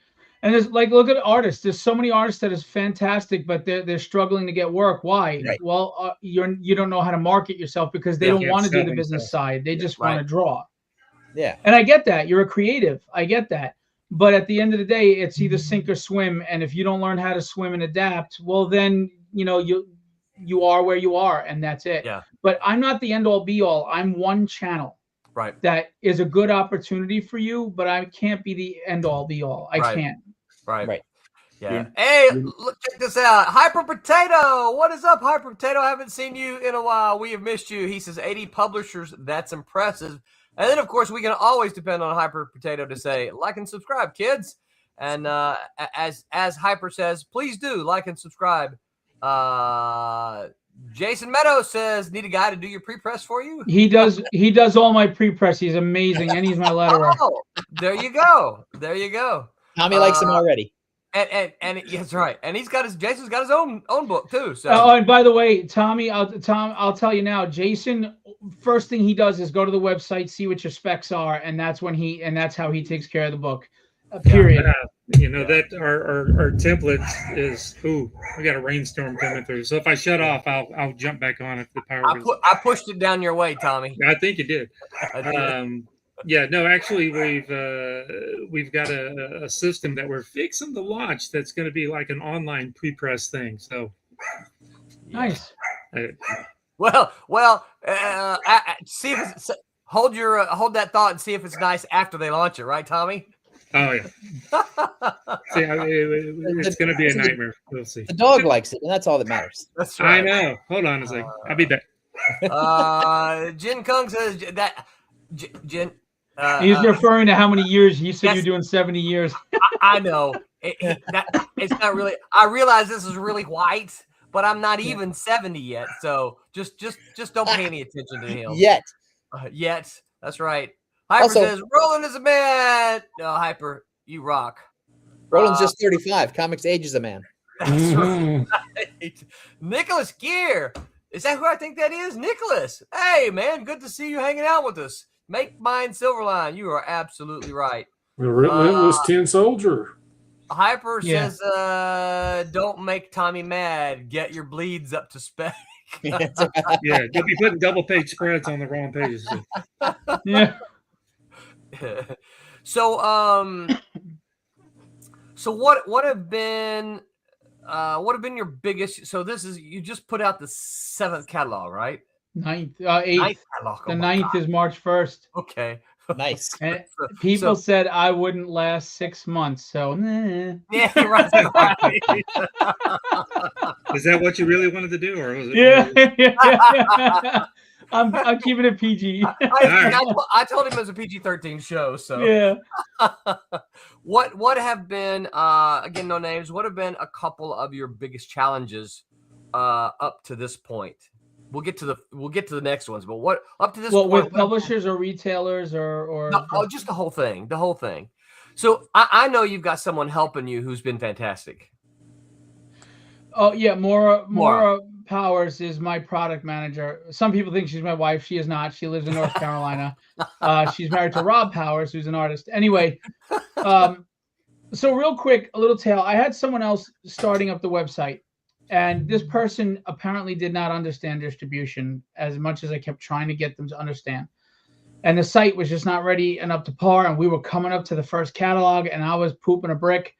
Speaker 5: And there's look at artists. There's so many artists that is fantastic, but they're struggling to get work. Why?
Speaker 3: Right.
Speaker 5: Well, you don't know how to market yourself because they don't want to do the business side. They just want to draw.
Speaker 3: Yeah.
Speaker 5: And I get that. You're a creative. I get that. But at the end of the day, it's either sink or swim. And if you don't learn how to swim and adapt, well, then you are where you are, and that's it.
Speaker 2: Yeah.
Speaker 5: But I'm not the end all be all. I'm one channel.
Speaker 2: Right.
Speaker 5: That is a good opportunity for you, but I can't be the end all be all. I can't.
Speaker 2: Right. Yeah. Hey, look, check this out. Hyper Potato. What is up, Hyper Potato? I haven't seen you in a while. We have missed you. He says 80 publishers. That's impressive. And then, of course, we can always depend on Hyper Potato to say, like and subscribe, kids. And as Hyper says, please do like and subscribe. Jason Meadows says, need a guy to do your pre-press for you?
Speaker 5: He does all my pre-press. He's amazing. And he's my letterer.
Speaker 2: Oh, there you go.
Speaker 3: Tommy likes him already.
Speaker 2: And that's right. And Jason's got his own book too. So
Speaker 5: and by the way, Tommy, I'll tell you now, Jason, first thing he does is go to the website, see what your specs are, and that's how he takes care of the book. Period.
Speaker 6: You know that our template is. Ooh, we got a rainstorm coming through. So if I shut off, I'll jump back on if the power goes.
Speaker 2: I pushed it down your way, Tommy.
Speaker 6: I think it did. Yeah, no, actually, we've got a system that we're fixing to launch that's going to be like an online pre-press thing. So
Speaker 5: Nice.
Speaker 2: Well, see if it's, hold that thought and see if it's nice after they launch it, right, Tommy?
Speaker 6: Oh yeah. See, it's going to be a nightmare. We'll see.
Speaker 3: The dog likes it, and that's all that matters.
Speaker 2: That's right.
Speaker 6: I know. Hold on a second. I'll be back.
Speaker 2: Jin Kung says that Jin.
Speaker 5: He's referring to how many years. He said you're doing 70 years.
Speaker 2: I know. It's not really. I realize this is really white, but I'm not even 70 yet. So just don't pay any attention to him
Speaker 3: Yet.
Speaker 2: Yet. That's right. Hyper
Speaker 3: Also,
Speaker 2: says Roland is a man. No, Hyper, you rock.
Speaker 3: Roland's just 35. Comics ages a man.
Speaker 2: That's right. Nicholas Gear. Is that who I think that is? Nicholas. Hey, man, good to see you hanging out with us. Make mine Silverline. You are absolutely right.
Speaker 4: The relentless tin soldier.
Speaker 2: Hyper says, don't make Tommy mad. Get your bleeds up to spec.
Speaker 6: Yeah, don't be putting double page spreads on the wrong pages.
Speaker 5: Yeah.
Speaker 2: So what have been your biggest? So this is, you just put out the 7th catalog, right?
Speaker 5: 8th.
Speaker 2: Ninth catalog.
Speaker 5: The 9th is March 1st.
Speaker 2: Okay.
Speaker 3: Nice.
Speaker 5: And people said I wouldn't last 6 months, so nah.
Speaker 2: Yeah, right.
Speaker 6: Is that what you really wanted to do, or was it?
Speaker 5: Yeah. I'm keeping it PG.
Speaker 2: I told him it was a PG-13 show. So
Speaker 5: yeah.
Speaker 2: What have been again, no names? What have been a couple of your biggest challenges up to this point? We'll get to the next ones, but what up to this point?
Speaker 5: With publishers or retailers or
Speaker 2: no, just the whole thing. The whole thing. So I know you've got someone helping you who's been fantastic.
Speaker 5: Oh yeah, Maura Powers is my product manager. Some people think she's my wife. She is not. She lives in North Carolina. She's married to Rob Powers, who's an artist. Anyway, so real quick, a little tale. I had someone else starting up the website, and this person apparently did not understand distribution as much as I kept trying to get them to understand. And the site was just not ready and up to par, and we were coming up to the first catalog, and I was pooping a brick.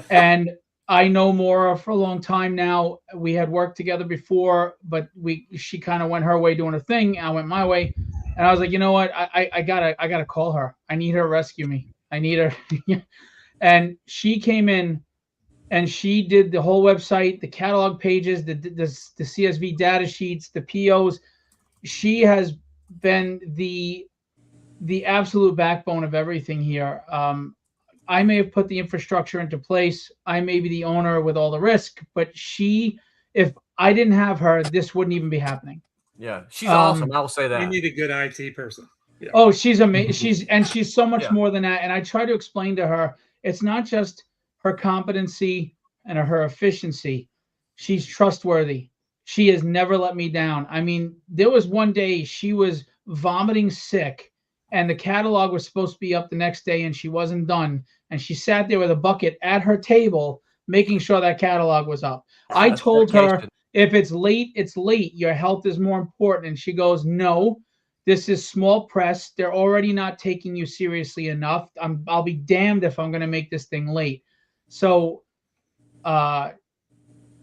Speaker 5: And I know Maura for a long time now. We had worked together before, but she kind of went her way doing her thing. I went my way, and I was like, you know what? I gotta call her. I need her to rescue me. I need her. And she came in, and she did the whole website, the catalog pages, the CSV data sheets, the POs. She has been the absolute backbone of everything here. I may have put the infrastructure into place. I may be the owner with all the risk, but if I didn't have her, this wouldn't even be happening.
Speaker 2: Yeah, she's awesome. I will say that.
Speaker 6: You need a good IT person. Yeah.
Speaker 5: Oh, she's amazing. She's so much more than that. And I try to explain to her, it's not just her competency and her efficiency. She's trustworthy. She has never let me down. I mean, there was one day she was vomiting sick, and the catalog was supposed to be up the next day, and she wasn't done. And she sat there with a bucket at her table, making sure that catalog was up. I told her, if it's late, it's late. Your health is more important. And she goes, no, this is small press. They're already not taking you seriously enough. I'll be damned if I'm going to make this thing late. So, I'm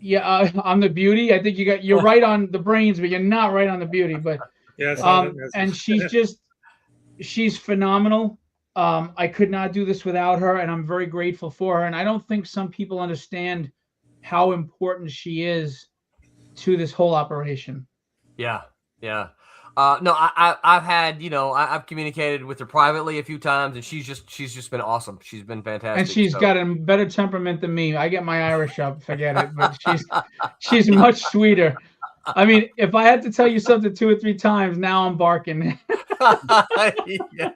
Speaker 5: the beauty. I think you're right on the brains, but you're not right on the beauty. But and she's phenomenal. I could not do this without her, and I'm very grateful for her. And I don't think some people understand how important she is to this whole operation.
Speaker 2: Yeah. No, I've had, I've communicated with her privately a few times, and she's just been awesome. She's been fantastic.
Speaker 5: And she's got a better temperament than me. I get my Irish up, forget it. But she's much sweeter. I mean, if I had to tell you something 2 or 3 times, now I'm barking.
Speaker 2: Yeah.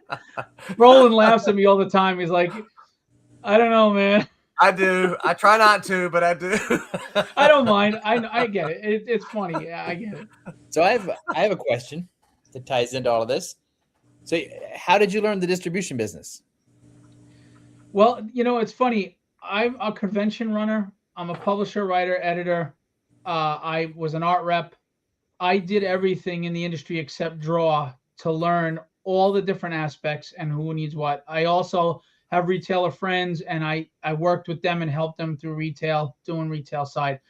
Speaker 5: Roland laughs at me all the time. He's like, I don't know, man.
Speaker 2: I do. I try not to, but I do.
Speaker 5: I don't mind. I get it. It's funny. Yeah, I get it.
Speaker 3: So I have a question that ties into all of this. So how did you learn the distribution business?
Speaker 5: Well, it's funny. I'm a convention runner. I'm a publisher, writer, editor. I was an art rep. I did everything in the industry except draw to learn all the different aspects and who needs what. I also have retailer friends, and I worked with them and helped them through retail, doing retail side.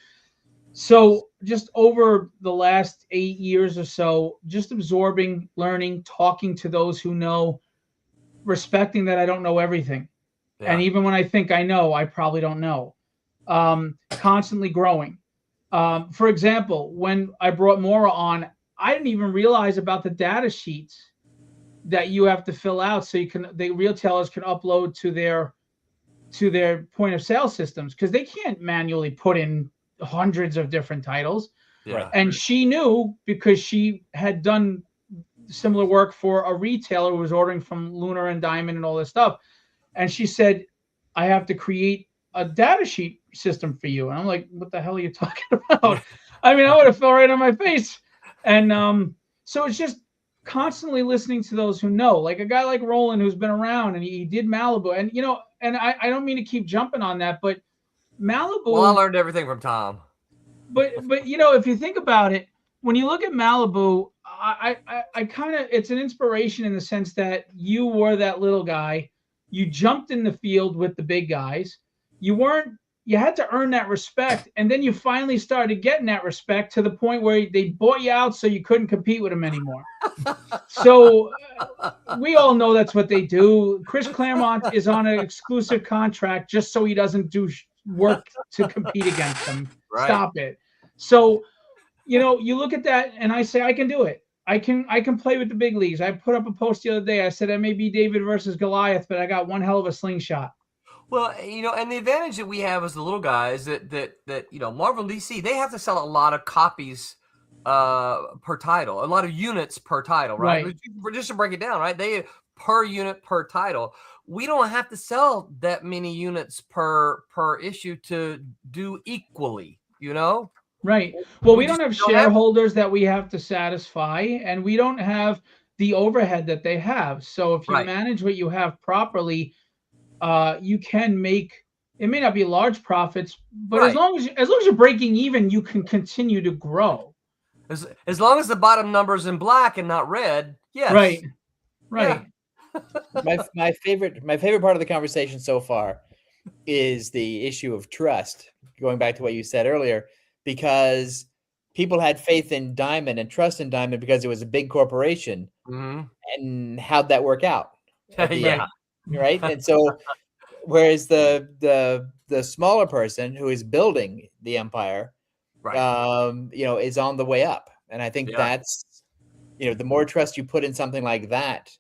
Speaker 5: So just over the last 8 years or so, just absorbing, learning, talking to those who know, respecting that I don't know everything. And even when I think I know, I probably don't know. Constantly growing. For example, when I brought Maura on, I didn't even realize about the data sheets that you have to fill out so the retailers can upload to their point of sale systems, because they can't manually put in hundreds of different titles.
Speaker 2: Yeah.
Speaker 5: And she knew, because she had done similar work for a retailer who was ordering from Lunar and Diamond and all this stuff. And she said, I have to create a data sheet system for you. And I'm like, what the hell are you talking about? I mean, I would have fell right on my face. And so it's just constantly listening to those who know, like a guy like Roland, who's been around, and he did Malibu. And, and I don't mean to keep jumping on that, but Malibu.
Speaker 2: Well, I learned everything from Tom.
Speaker 5: But if you think about it, when you look at Malibu, I kind of, it's an inspiration in the sense that you were that little guy. You jumped in the field with the big guys. You had to earn that respect. And then you finally started getting that respect to the point where they bought you out so you couldn't compete with them anymore. So we all know that's what they do. Chris Claremont is on an exclusive contract just so he doesn't do work to compete against them. Right. Stop it. So, you look at that and I say, I can do it. I can play with the big leagues. I put up a post the other day. I said I may be David versus Goliath, but I got one hell of a slingshot.
Speaker 2: Well, and the advantage that we have as the little guys that Marvel and DC, they have to sell a lot of copies per title, a lot of units per title, right? Just to break it down, right? They per unit per title. We don't have to sell that many units per issue to do equally,
Speaker 5: Right. Well, we don't have shareholders that we have to satisfy, and we don't have the overhead that they have. So if you manage what you have properly, you can make, it may not be large profits, but as long as you're breaking even, you can continue to grow.
Speaker 2: As long as the bottom number is in black and not red, yes.
Speaker 5: Right.
Speaker 3: Yeah. my favorite part of the conversation so far is the issue of trust, going back to what you said earlier, because people had faith in Diamond and trust in Diamond because it was a big corporation. Mm-hmm. And how'd that work out?
Speaker 2: Yeah.
Speaker 3: Right. And so whereas the smaller person who is building the empire, is on the way up. And I think that's, the more trust you put in something like that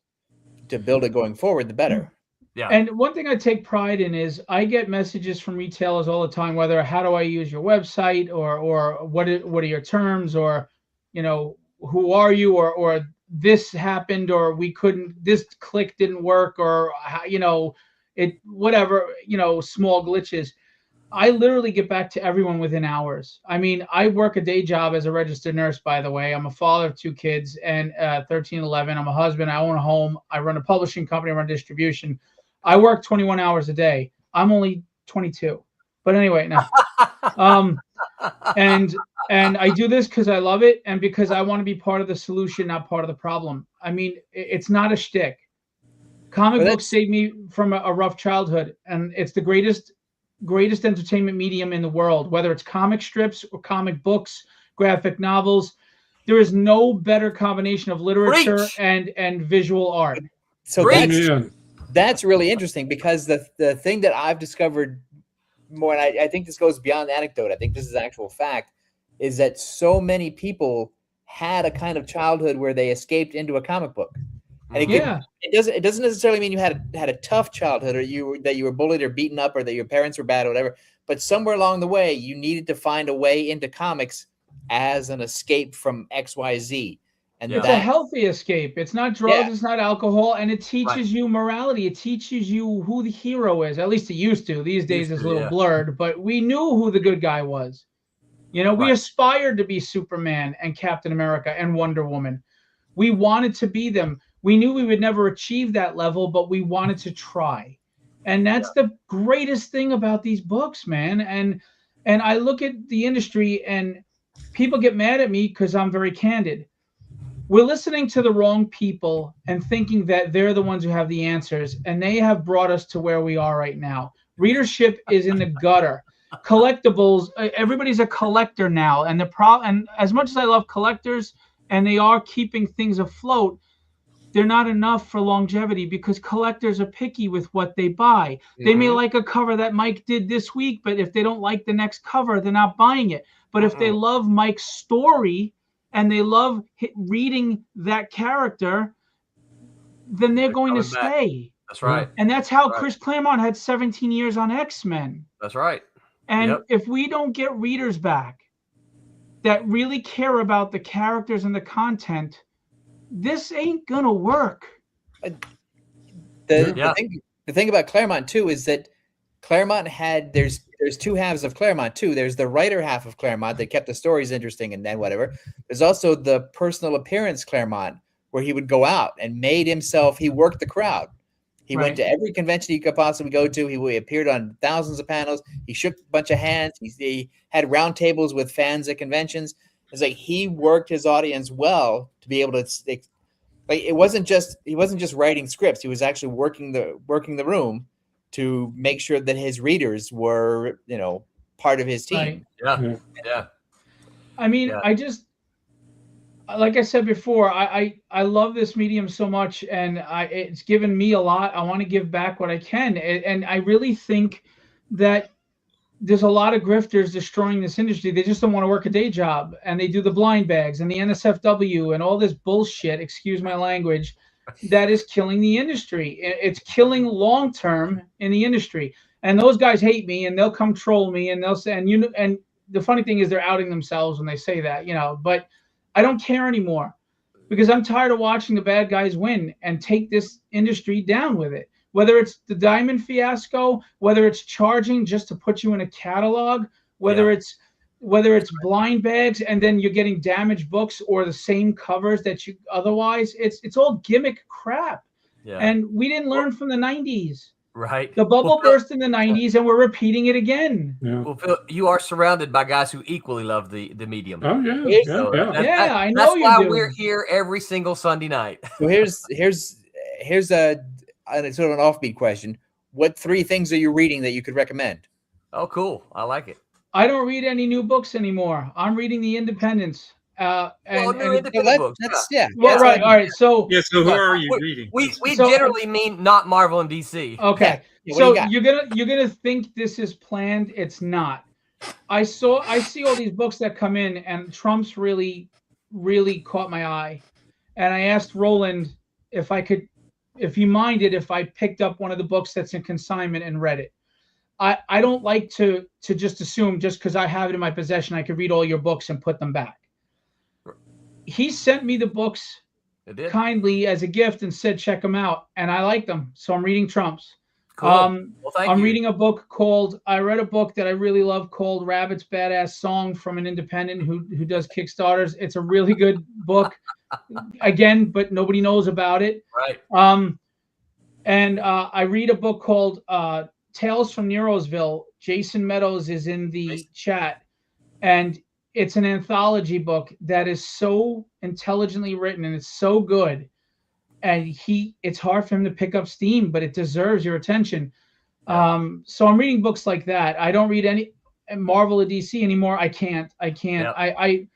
Speaker 3: to build it going forward, the better.
Speaker 5: Yeah. And one thing I take pride in is I get messages from retailers all the time, whether how do I use your website or what are your terms, or, who are you, or this happened, or this click didn't work, or, whatever, small glitches. I literally get back to everyone within hours. I mean, I work a day job as a registered nurse, by the way. I'm a father of 2 kids, and 13, 11. I'm a husband. I own a home. I run a publishing company. I run distribution. I work 21 hours a day. I'm only 22. But anyway, no. And I do this because I love it and because I want to be part of the solution, not part of the problem. I mean, it's not a shtick. Comic books saved me from a rough childhood, and it's the greatest entertainment medium in the world, whether it's comic strips or comic books, graphic novels. There is no better combination of literature and visual art.
Speaker 3: So that's really interesting, because the thing that I've discovered more, and I think this goes beyond anecdote, I think this is actual fact, is that so many people had a kind of childhood where they escaped into a comic book. And it doesn't necessarily mean you had a tough childhood, or that you were bullied or beaten up, or that your parents were bad or whatever. But somewhere along the way, you needed to find a way into comics as an escape from XYZ. And
Speaker 5: it's a healthy escape. It's not drugs, it's not alcohol, and it teaches you morality. It teaches you who the hero is. At least it used to. These days it's a little blurred, but we knew who the good guy was. We aspired to be Superman and Captain America and Wonder Woman. We wanted to be them. We knew we would never achieve that level, but we wanted to try. And that's the greatest thing about these books, man. And I look at the industry and people get mad at me because I'm very candid. We're listening to the wrong people and thinking that they're the ones who have the answers, and they have brought us to where we are right now. Readership is in the gutter. Collectibles, everybody's a collector now, and and as much as I love collectors and they are keeping things afloat, they're not enough for longevity because collectors are picky with what they buy. They may like a cover that Mike did this week, but if they don't like the next cover, they're not buying it. But if they love Mike's story and they love reading that character, then they're going to stay.
Speaker 2: That's right.
Speaker 5: And that's how Chris Claremont had 17 years on X-Men.
Speaker 2: That's right.
Speaker 5: And if we don't get readers back that really care about the characters and the content, this ain't gonna work.
Speaker 3: The thing about Claremont too is that Claremont had there's two halves of Claremont too. There's the writer half of Claremont that kept the stories interesting and then whatever. There's also the personal appearance Claremont where he would go out and made himself. He worked the crowd. He went to every convention he could possibly go to. He appeared on thousands of panels. He shook a bunch of hands. He had roundtables with fans at conventions. It's like he worked his audience well to be able to like he wasn't just writing scripts. He was actually working the room to make sure that his readers were, part of his team.
Speaker 5: Right. Yeah. I mean, I just, like I said before, I love this medium so much, and it's given me a lot. I want to give back what I can, and I really think that there's a lot of grifters destroying this industry. They just don't want to work a day job, and they do the blind bags and the NSFW and all this bullshit, excuse my language, that is killing the industry. It's killing long term in the industry. And those guys hate me, and they'll come troll me, and they'll say, and the funny thing is they're outing themselves when they say that, but I don't care anymore because I'm tired of watching the bad guys win and take this industry down with it. Whether it's the Diamond fiasco, whether it's charging just to put you in a catalog, whether it's blind bags and then you're getting damaged books or the same covers that you otherwise, it's all gimmick crap. Yeah. And we didn't learn from the 90s.
Speaker 2: Right.
Speaker 5: The bubble burst in the 90s and we're repeating it again.
Speaker 4: Yeah.
Speaker 2: Well, Phil, you are surrounded by guys who equally love the medium.
Speaker 4: Oh, yeah.
Speaker 2: So
Speaker 5: I know
Speaker 2: that's
Speaker 5: you
Speaker 2: why
Speaker 5: do.
Speaker 2: we're here every single Sunday night.
Speaker 3: So here's a sort of an offbeat question. What 3 things are you reading that you could recommend?
Speaker 2: Oh, cool. I like it.
Speaker 5: I don't read any new books anymore. I'm reading the independents. Well,
Speaker 2: independent books.
Speaker 5: Well, right. All right. So
Speaker 6: so who are you reading?
Speaker 2: We generally mean not Marvel and DC.
Speaker 5: Okay. So you're gonna think this is planned. It's not. I see all these books that come in, and Trump's really caught my eye. And I asked Roland if he minded if I picked up one of the books that's in consignment and read it. I don't like to just assume just because I have it in my possession I could read all your books and put them back. He sent me the books kindly as a gift and said check them out, and I like them, so I'm reading Trump's.
Speaker 2: Cool. Well,
Speaker 5: I'm reading a book I read a book that I really love called Rabbit's Badass Song from an independent who does Kickstarters. It's a really good book, again, but nobody knows about it.
Speaker 2: Right.
Speaker 5: And I read a book called Tales from Nerosville. Jason Meadows is in the chat, and it's an anthology book that is so intelligently written and it's so good. And it's hard for him to pick up steam, but it deserves your attention. So I'm reading books like that. I don't read any Marvel or DC anymore. I can't. Yep. I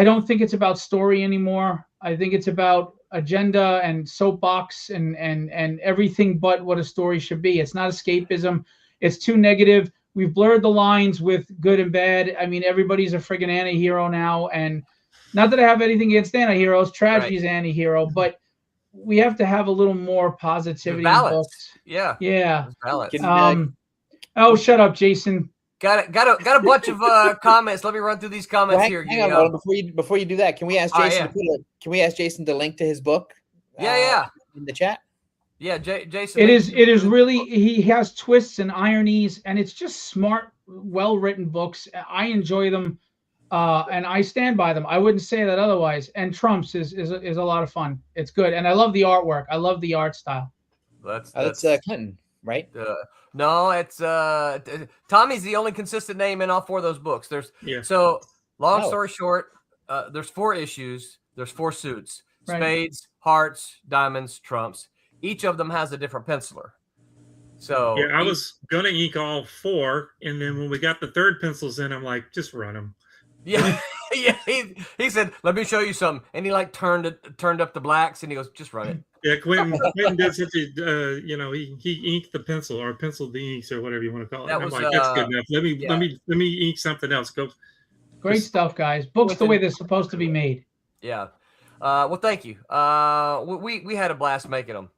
Speaker 5: don't think it's about story anymore. I think it's about agenda and soapbox and everything but what a story should be. It's not escapism. It's too negative. We've blurred the lines with good and bad. I mean, everybody's a friggin' anti-hero now. And not that I have anything against anti-heroes. Tragedy is anti-hero, but we have to have a little more positivity in books.
Speaker 2: Yeah.
Speaker 5: Balance. Oh, shut up, Jason.
Speaker 2: Got a bunch of comments. Let me run through these comments here.
Speaker 3: Hang on, before you do that, can we ask Jason? Can we ask Jason to link to his book?
Speaker 2: Yeah.
Speaker 3: In the chat.
Speaker 2: Yeah, Jason.
Speaker 5: It is really, he has twists and ironies, and it's just smart, well-written books. I enjoy them, and I stand by them. I wouldn't say that otherwise. And Trump's is a lot of fun. It's good, and I love the artwork. I love the art style.
Speaker 3: That's Clinton. right?
Speaker 2: No, it's Tommy's the only consistent name in all 4 of those books.
Speaker 6: Yeah.
Speaker 2: So long
Speaker 3: Oh.
Speaker 2: story short, there's 4 issues. There's 4 suits:
Speaker 5: Right.
Speaker 2: spades, hearts, diamonds, trumps. Each of them has a different penciler. So
Speaker 6: Yeah, I was gonna ink all 4, and then when we got the 3rd pencils in, I'm like, just run them.
Speaker 2: Yeah, yeah. He said, "Let me show you something," and he like turned up the blacks, and he goes, "Just run it."
Speaker 6: Yeah, Quentin did such a, he inked the pencil or penciled the inks or whatever you want to call it.
Speaker 2: That
Speaker 6: I'm
Speaker 2: was,
Speaker 6: like, that's good enough. Let
Speaker 2: yeah.
Speaker 6: me ink something else. Go.
Speaker 5: Great stuff, guys. Books the way they're supposed to be made.
Speaker 2: Yeah. Well, thank you. We had a blast making them.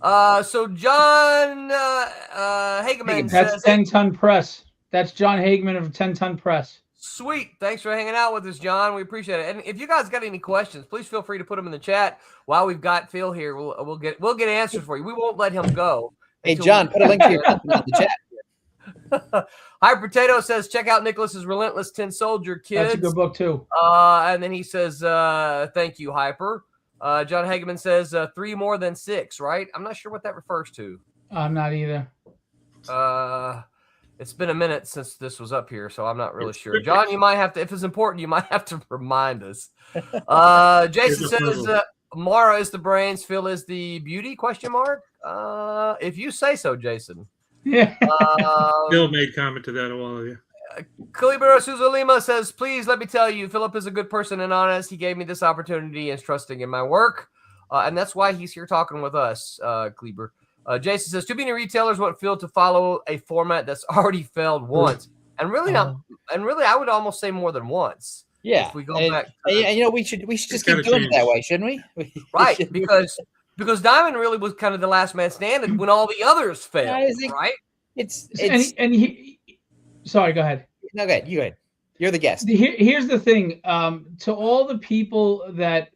Speaker 2: So John Hageman
Speaker 5: That's
Speaker 2: says,
Speaker 5: 10-ton press. That's John Hageman of 10-ton press.
Speaker 2: "Sweet, thanks for hanging out with us, John. We appreciate it. And if you guys got any questions, please feel free to put them in the chat. While we've got Phil here, we'll get answers for you. We won't let him go.
Speaker 3: Hey, John, put a link to your company in the chat.
Speaker 2: Hi Potato says, check out Nicholas's Relentless Tin Soldier, kids.
Speaker 5: That's a good book too.
Speaker 2: And then he says, thank you, Hyper. John Hageman says 3 more than 6, right? I'm not sure what that refers to.
Speaker 5: I'm not either.
Speaker 2: It's been a minute since this was up here, so I'm not really sure. John, you might have to, if it's important, you might have to remind us. Jason says Mara is the brains, Phil is the beauty, ? If you say so, Jason.
Speaker 5: Yeah.
Speaker 6: Phil made comment to that a while ago.
Speaker 2: Calibro Souza Lima says, please let me tell you, Philip is a good person and honest. He gave me this opportunity and is trusting in my work. And that's why he's here talking with us, Kleber. Jason says, too many retailers want Phil to follow a format that's already failed once. And really I would almost say more than once.
Speaker 3: Yeah.
Speaker 2: If we go back.
Speaker 3: And we should just keep doing it that way, shouldn't we?
Speaker 2: Right. Because Diamond really was kind of the last man standing when all the others failed, right?
Speaker 5: Sorry, go ahead.
Speaker 3: No, go ahead. You go ahead. You're the guest.
Speaker 5: Here's the thing. To all the people that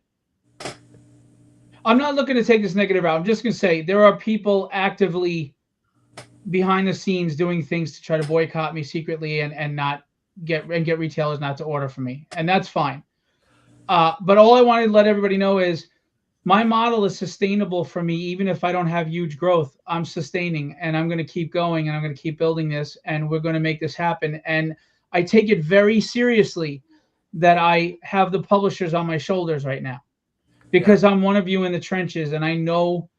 Speaker 5: I'm not looking to take this negative out. I'm just going to say there are people actively behind the scenes doing things to try to boycott me secretly and not get retailers not to order from me. And that's fine. But all I wanted to let everybody know is my model is sustainable for me. Even if I don't have huge growth, I'm sustaining and I'm going to keep going and I'm going to keep building this and we're going to make this happen. And I take it very seriously that I have the publishers on my shoulders right now because I'm one of you in the trenches and I know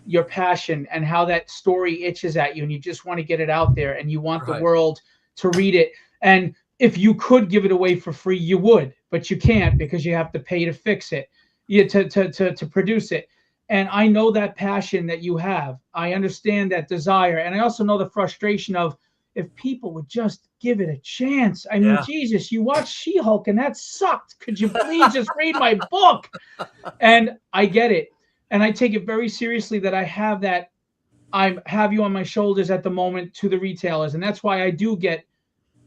Speaker 5: your passion and how that story itches at you and you just want to get it out there and you want the world to read it. And if you could give it away for free, you would, but you can't because you have to pay to fix it. To produce it. And I know that passion that you have. I understand that desire. And I also know the frustration of if people would just give it a chance. I mean, Jesus, you watched She-Hulk and that sucked. Could you please just read my book? And I get it. And I take it very seriously that I have you on my shoulders at the moment to the retailers. And that's why I do get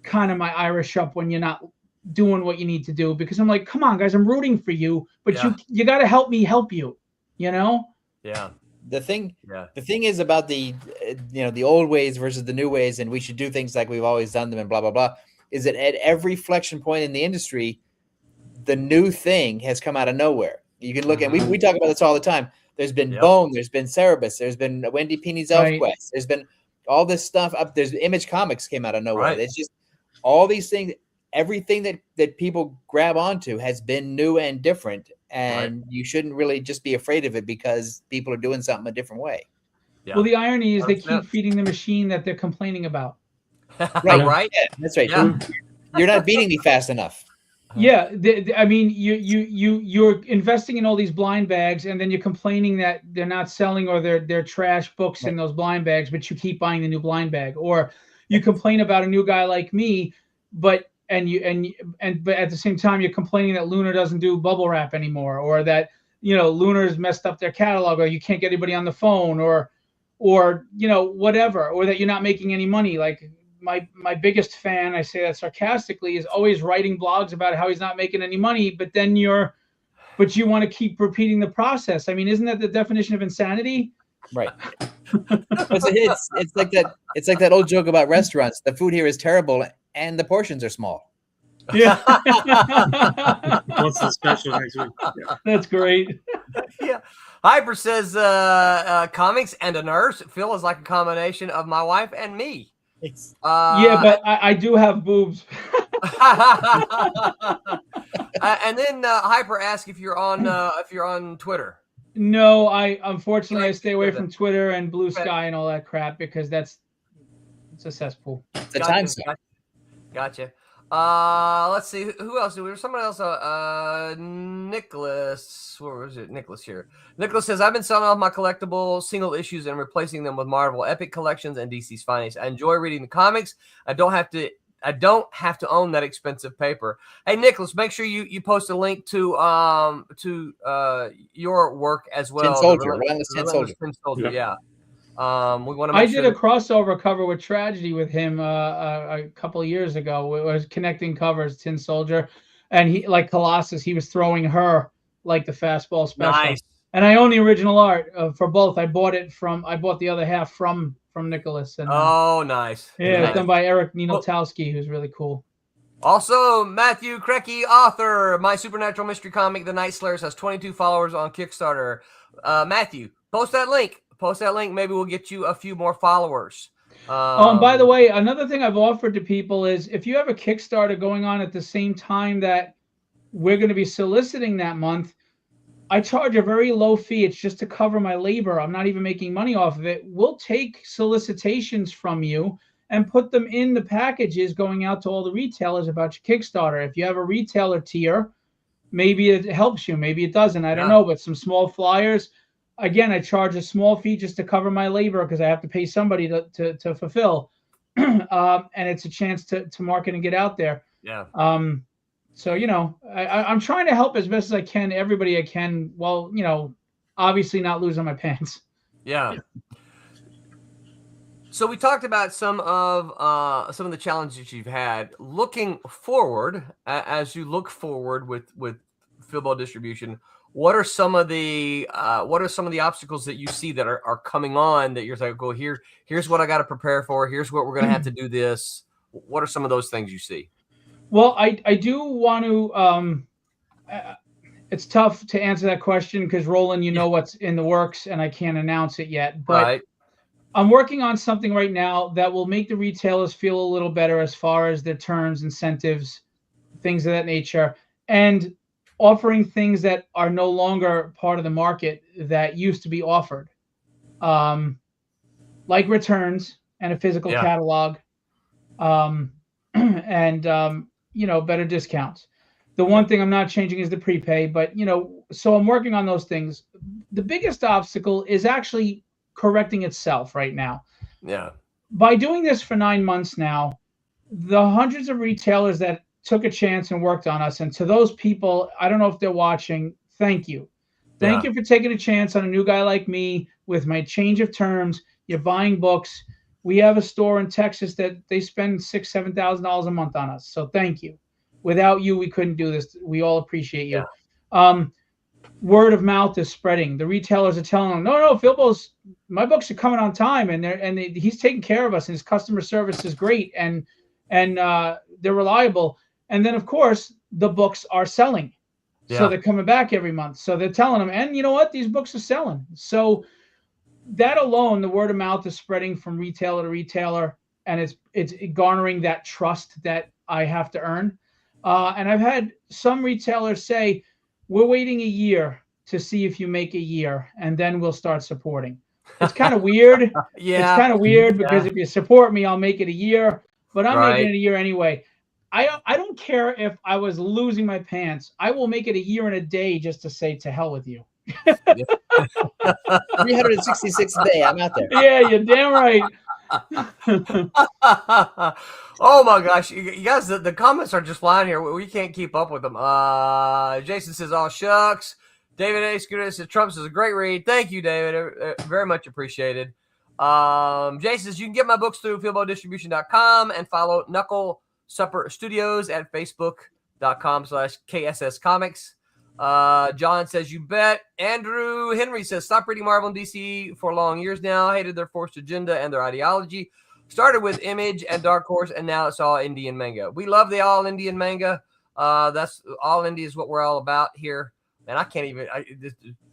Speaker 5: kind of my Irish up when you're not doing what you need to do, because I'm like, come on, guys, I'm rooting for you, but you got to help me help you, you know?
Speaker 2: Yeah.
Speaker 3: The thing is about the old ways versus the new ways, and we should do things like we've always done them and blah, blah, blah, is that at every flexion point in the industry, the new thing has come out of nowhere. You can look at, we talk about this all the time. There's been Bone, there's been Cerebus, there's been Wendy Pini's ElfQuest, there's been all this stuff up. There's Image Comics came out of nowhere. It's just all these things. Everything that people grab onto has been new and different, and you shouldn't really just be afraid of it because people are doing something a different way.
Speaker 5: Yeah. Well, the irony is they keep feeding the machine that they're complaining about.
Speaker 2: Right.
Speaker 3: Yeah, that's right. Yeah. You're not beating me fast enough.
Speaker 5: Yeah, I mean, you're investing in all these blind bags, and then you're complaining that they're not selling or they're trash books in those blind bags, but you keep buying the new blind bag, or you complain about a new guy like me, but at the same time you're complaining that Lunar doesn't do bubble wrap anymore, or that Lunar's messed up their catalog, or you can't get anybody on the phone, or whatever, or that you're not making any money. Like my biggest fan, I say that sarcastically, is always writing blogs about how he's not making any money, but you want to keep repeating the process. I mean, isn't that the definition of insanity?
Speaker 3: Right. It's like that. It's like that old joke about restaurants. The food here is terrible, and the portions are small.
Speaker 5: Yeah.
Speaker 6: What's the special next week? Yeah.
Speaker 5: That's great.
Speaker 2: Yeah. Hyper says comics and a nurse. Phil is like a combination of my wife and me.
Speaker 5: Yeah, but I do have boobs.
Speaker 2: And then Hyper asks if you're on Twitter.
Speaker 5: No, unfortunately I
Speaker 2: Like
Speaker 5: stay away
Speaker 2: Twitter.
Speaker 5: from Twitter and Blue
Speaker 2: Okay.
Speaker 5: Sky and all that crap because it's a cesspool.
Speaker 3: It's a time suck.
Speaker 2: Gotcha. Let's see who else. There was someone else. Nicholas. Where was it? Nicholas here. Nicholas says, "I've been selling off my collectible single issues and replacing them with Marvel Epic collections and DC's finest. I enjoy reading the comics. I don't have to own that expensive paper." Hey, Nicholas, make sure you post a link to your work as well.
Speaker 3: Tin Soldier. Relentless Tin Soldier.
Speaker 2: Yeah. We want to.
Speaker 5: I did a crossover cover with Tragedy with him a couple of years ago. It was connecting covers, Tin Soldier, and he like Colossus. He was throwing her like the fastball special.
Speaker 2: Nice.
Speaker 5: And I own the original art for both. I bought the other half from Nicholas. And
Speaker 2: oh, nice.
Speaker 5: Yeah,
Speaker 2: nice.
Speaker 5: It's done by Eric Ninotowski, who's really cool.
Speaker 2: Also, Matthew Krecky, author, my supernatural mystery comic, The Night Slayers, has 22 followers on Kickstarter. Matthew, post that link. Maybe we'll get you a few more followers.
Speaker 5: And by the way, another thing I've offered to people is if you have a Kickstarter going on at the same time that we're going to be soliciting that month, I charge a very low fee. It's just to cover my labor. I'm not even making money off of it. We'll take solicitations from you and put them in the packages going out to all the retailers about your Kickstarter. If you have a retailer tier, maybe it helps you. Maybe it doesn't. I don't know. But some small flyers. Again, I charge a small fee just to cover my labor because I have to pay somebody to fulfill. And it's a chance to market and get out there.
Speaker 2: Yeah.
Speaker 5: So, I'm trying to help as best as I can, everybody I can, while, obviously not losing my pants.
Speaker 2: Yeah. So we talked about some of the challenges you've had. Looking forward, as you look forward with Filbo distribution, what are some of the obstacles that you see that are coming on that you're like, go here's what I got to prepare for. Here's what we're going to have to do this. What are some of those things you see?
Speaker 5: Well, I do want to. It's tough to answer that question because Roland, know what's in the works, and I can't announce it yet. But
Speaker 2: right.
Speaker 5: I'm working on something right now that will make the retailers feel a little better as far as their terms, incentives, things of that nature, and offering things that are no longer part of the market that used to be offered, like returns and a physical catalog, and better discounts. The one thing I'm not changing is the prepay, but so I'm working on those things. The biggest obstacle is actually correcting itself right now.
Speaker 2: Yeah.
Speaker 5: By doing this for 9 months now, the hundreds of retailers that took a chance and worked on us, and to those people, I don't know if they're watching, thank you. Thank you for taking a chance on a new guy like me with my change of terms. You're buying books. We have a store in Texas that they spend $6,000, $7,000 a month on us. So thank you. Without you, we couldn't do this. We all appreciate you. Yeah. Word of mouth is spreading. The retailers are telling them, no, Filbo's, my books are coming on time, and he's taking care of us, and his customer service is great, and they're reliable. And then, of course, the books are selling. Yeah. So they're coming back every month. So they're telling them, and you know what? These books are selling. So that alone, the word of mouth is spreading from retailer to retailer, and it's garnering that trust that I have to earn. And I've had some retailers say, we're waiting a year to see if you make a year, and then we'll start supporting. It's kind of weird. It's kind of weird because if you support me, I'll make it a year, but I'm making it a year anyway. I don't care if I was losing my pants. I will make it a year and a day just to say to hell with you.
Speaker 3: 366 a day. I'm out there.
Speaker 5: Yeah, you're damn right.
Speaker 2: Oh my gosh, you guys, the comments are just flying here. We can't keep up with them. Jason says, "Oh shucks." David A. Scooter says, "Trump is a great read." Thank you, David. Very much appreciated. Jason says, "You can get my books through filbodistribution.com and follow Knuckle Supper Studios at facebook.com/KSS Comics." John says, "You bet." Andrew Henry says, "Stop reading Marvel and DC for long years now. Hated their forced agenda and their ideology. Started with Image and Dark Horse, and now it's all Indian manga. We love the all Indian manga. That's all India is what we're all about here. And I can't even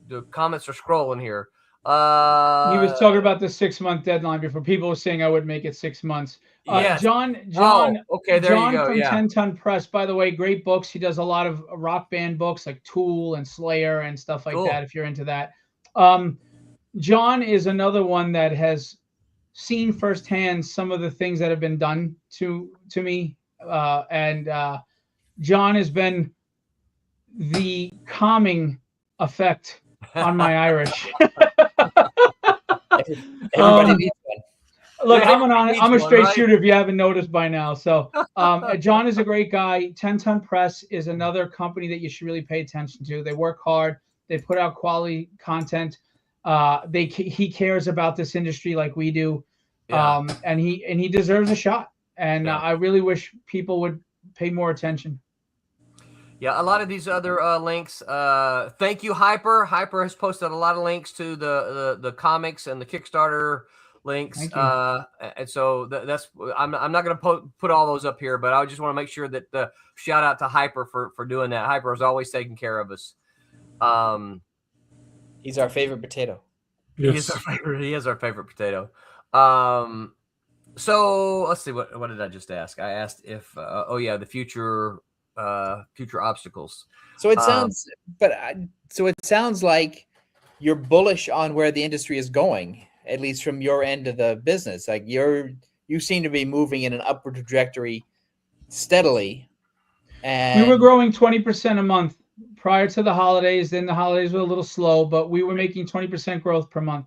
Speaker 2: the comments are scrolling here.
Speaker 5: He was talking about the 6-month deadline before. People were saying I would make it 6 months.
Speaker 2: Yes.
Speaker 5: John,
Speaker 2: okay, there
Speaker 5: John
Speaker 2: you go.
Speaker 5: from
Speaker 2: Yeah.
Speaker 5: 10 Ton Press, by the way, great books. He does a lot of rock band books like Tool and Slayer and stuff like
Speaker 2: Cool.
Speaker 5: that, if you're into that. John is another one that has seen firsthand some of the things that have been done to me. John has been the calming effect on my Irish.
Speaker 3: Everybody needs one.
Speaker 5: Look,
Speaker 2: Yeah,
Speaker 5: I'm a straight
Speaker 2: right?
Speaker 5: shooter if you haven't noticed by now. So John is a great guy. 10 Ton Press is another company that you should really pay attention to. They work hard. They put out quality content. He cares about this industry like we do.
Speaker 2: Yeah.
Speaker 5: And he deserves a shot. And
Speaker 2: Yeah.
Speaker 5: I really wish people would pay more attention.
Speaker 2: Yeah, a lot of these other links. Thank you, Hyper. Hyper has posted a lot of links to the comics and the Kickstarter links.
Speaker 5: Thank you.
Speaker 2: And so that's I'm not going to put all those up here, but I just want to make sure that shout out to Hyper for doing that. Hyper is always taking care of us.
Speaker 3: He's our favorite potato.
Speaker 4: Yes.
Speaker 2: He is our favorite potato. So let's see, what did I just ask? I asked if the future obstacles.
Speaker 3: So it sounds, so it sounds like you're bullish on where the industry is going, at least from your end of the business. Like you seem to be moving in an upward trajectory steadily. And
Speaker 5: we were growing 20% a month prior to the holidays. Then the holidays were a little slow, but we were making 20% growth per month.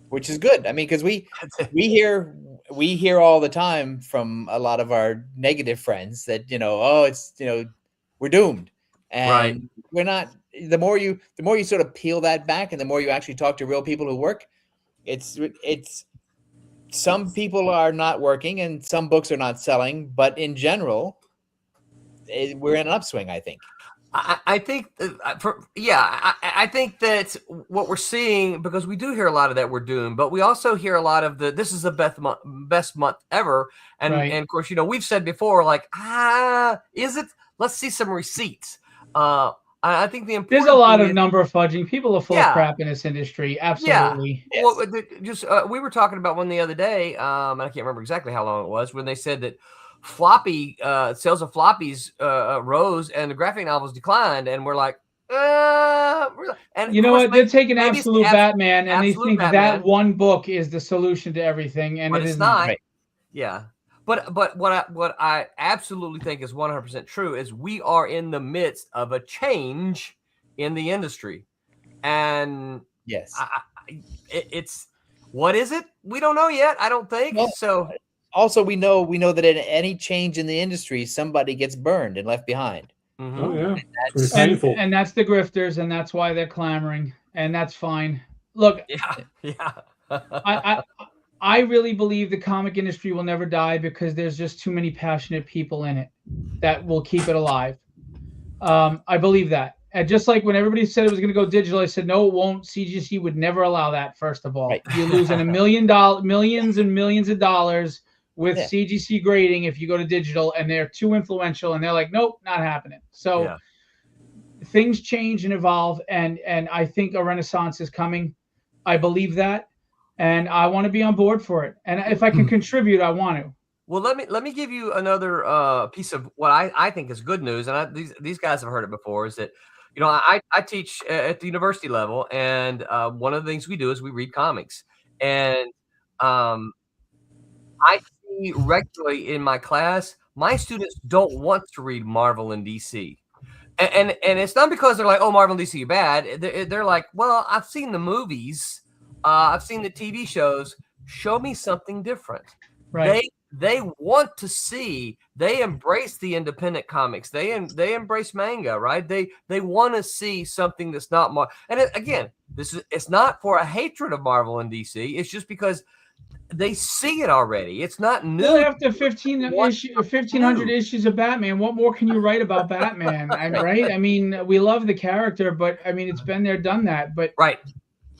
Speaker 3: Which is good. I mean, because we hear all the time from a lot of our negative friends that we're doomed, and
Speaker 2: Right.
Speaker 3: we're not. The more you sort of peel that back, and the more you actually talk to real people who work, it's some people are not working and some books are not selling, but in general, we're in an upswing, I think.
Speaker 2: I think I think that what we're seeing, because we do hear a lot of that we're doomed, but we also hear a lot of this is the best month ever. And,
Speaker 5: Right.
Speaker 2: and of course, we've said before, like, is it? Let's see some receipts. I think the important
Speaker 5: There's a lot
Speaker 2: thing
Speaker 5: of
Speaker 2: is-
Speaker 5: number fudging. People are full
Speaker 2: Yeah.
Speaker 5: of crap in this industry. Absolutely.
Speaker 3: Yes.
Speaker 2: Well, we were talking about one the other day. I can't remember exactly how long it was when they said that floppy sales of floppies rose and the graphic novels declined, and we're like, and
Speaker 5: You know what? They're taking Absolute Batman, and they
Speaker 2: Absolute
Speaker 5: think
Speaker 2: Batman.
Speaker 5: that one book is the solution to everything, and
Speaker 2: But
Speaker 5: it
Speaker 2: it's
Speaker 5: is
Speaker 2: not.
Speaker 5: not.
Speaker 3: Right.
Speaker 2: Yeah. But what I absolutely think is 100% true is we are in the midst of a change in the industry, and
Speaker 3: Yes.
Speaker 2: it's what is it? We don't know yet. I don't think
Speaker 3: Well,
Speaker 2: so.
Speaker 3: Also, we know that in any change in the industry, somebody gets burned and left behind.
Speaker 2: Mhm.
Speaker 4: Oh yeah.
Speaker 3: That's
Speaker 4: It's painful.
Speaker 5: And that's the grifters, and that's why they're clamoring, and that's fine. Look,
Speaker 2: Yeah.
Speaker 5: I really believe the comic industry will never die because there's just too many passionate people in it that will keep it alive. I believe that. And just like when everybody said it was going to go digital, I said, no, it won't. CGC would never allow that, first of all.
Speaker 3: Right.
Speaker 5: You're losing millions and millions of dollars with CGC grading if you go to digital, and they're too influential, and they're like, nope, not happening. So things change and evolve, and I think a renaissance is coming. I believe that. And I want to be on board for it. And if I can contribute, I want to.
Speaker 2: Well, let me give you another piece of what I think is good news, and these guys have heard it before. Is that I teach at the university level, and one of the things we do is we read comics, and I see regularly in my class my students don't want to read Marvel and DC, and it's not because they're like, oh, Marvel and DC are bad. They're like, well, I've seen the movies. I've seen the TV shows. Show me something different.
Speaker 5: Right.
Speaker 2: They want to see. They embrace the independent comics. They embrace manga, right? They want to see something that's not Marvel. And again, it's not for a hatred of Marvel and DC. It's just because they see it already. It's not new.
Speaker 5: Well, after 1,500 issues of Batman, what more can you write about Batman? Right? I mean, we love the character, but I mean, it's been there, done that. But
Speaker 2: right.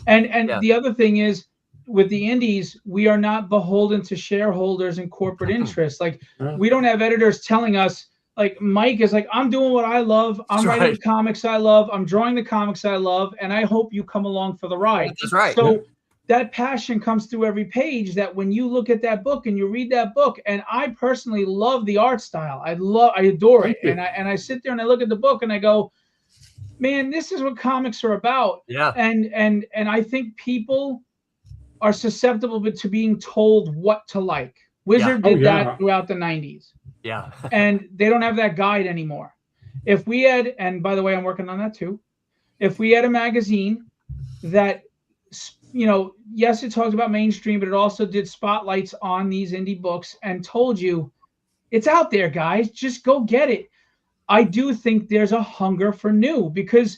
Speaker 5: And the other thing is, with the indies, we are not beholden to shareholders and corporate interests. Like, we don't have editors telling us, like Mike is like, I'm doing what I love. I'm
Speaker 2: That's
Speaker 5: writing
Speaker 2: right.
Speaker 5: the comics I love. I'm drawing the comics I love, and I hope you come along for the ride.
Speaker 2: That's right.
Speaker 5: So that passion comes through every page. That when you look at that book and you read that book, and I personally love the art style. I adore it. And I sit there and I look at the book and I go, man, this is what comics are about.
Speaker 2: Yeah.
Speaker 5: And I think people are susceptible to being told what to like. Wizard did that throughout the 90s.
Speaker 2: Yeah.
Speaker 5: And they don't have that guide anymore. If we had, and by the way, I'm working on that too. If we had a magazine that, you know, yes, it talked about mainstream, but it also did spotlights on these indie books and told you it's out there, guys, just go get it. I do think there's a hunger for new because,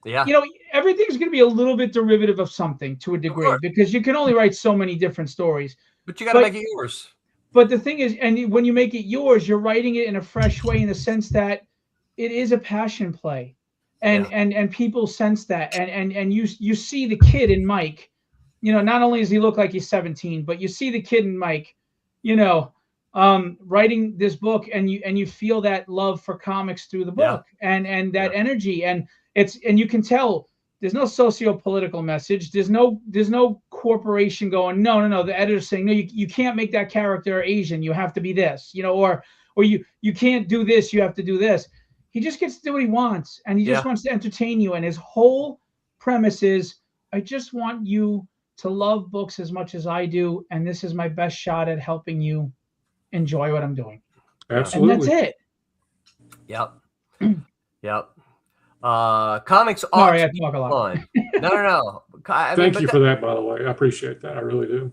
Speaker 5: you know, everything's going to be a little bit derivative of something to a degree because you can only write so many different stories.
Speaker 2: But you got to make it yours.
Speaker 5: But the thing is, and when you make it yours, you're writing it in a fresh way in the sense that it is a passion play. And people sense that. And you see the kid in Mike, you know, not only does he look like he's 17, but you see the kid in Mike, you know, writing this book and you feel that love for comics through the book and that energy. And you can tell there's no socio-political message. There's no corporation going, no. The editor's saying, no, you can't make that character Asian. You have to be this, you know, or you can't do this. You have to do this. He just gets to do what he wants. And he just wants to entertain you. And his whole premise is, I just want you to love books as much as I do. And this is my best shot at helping you enjoy what I'm doing.
Speaker 4: Absolutely.
Speaker 5: And that's it.
Speaker 2: Yep. Comics are fun. No.
Speaker 4: Thank you for that, by the way. I appreciate that. I really do.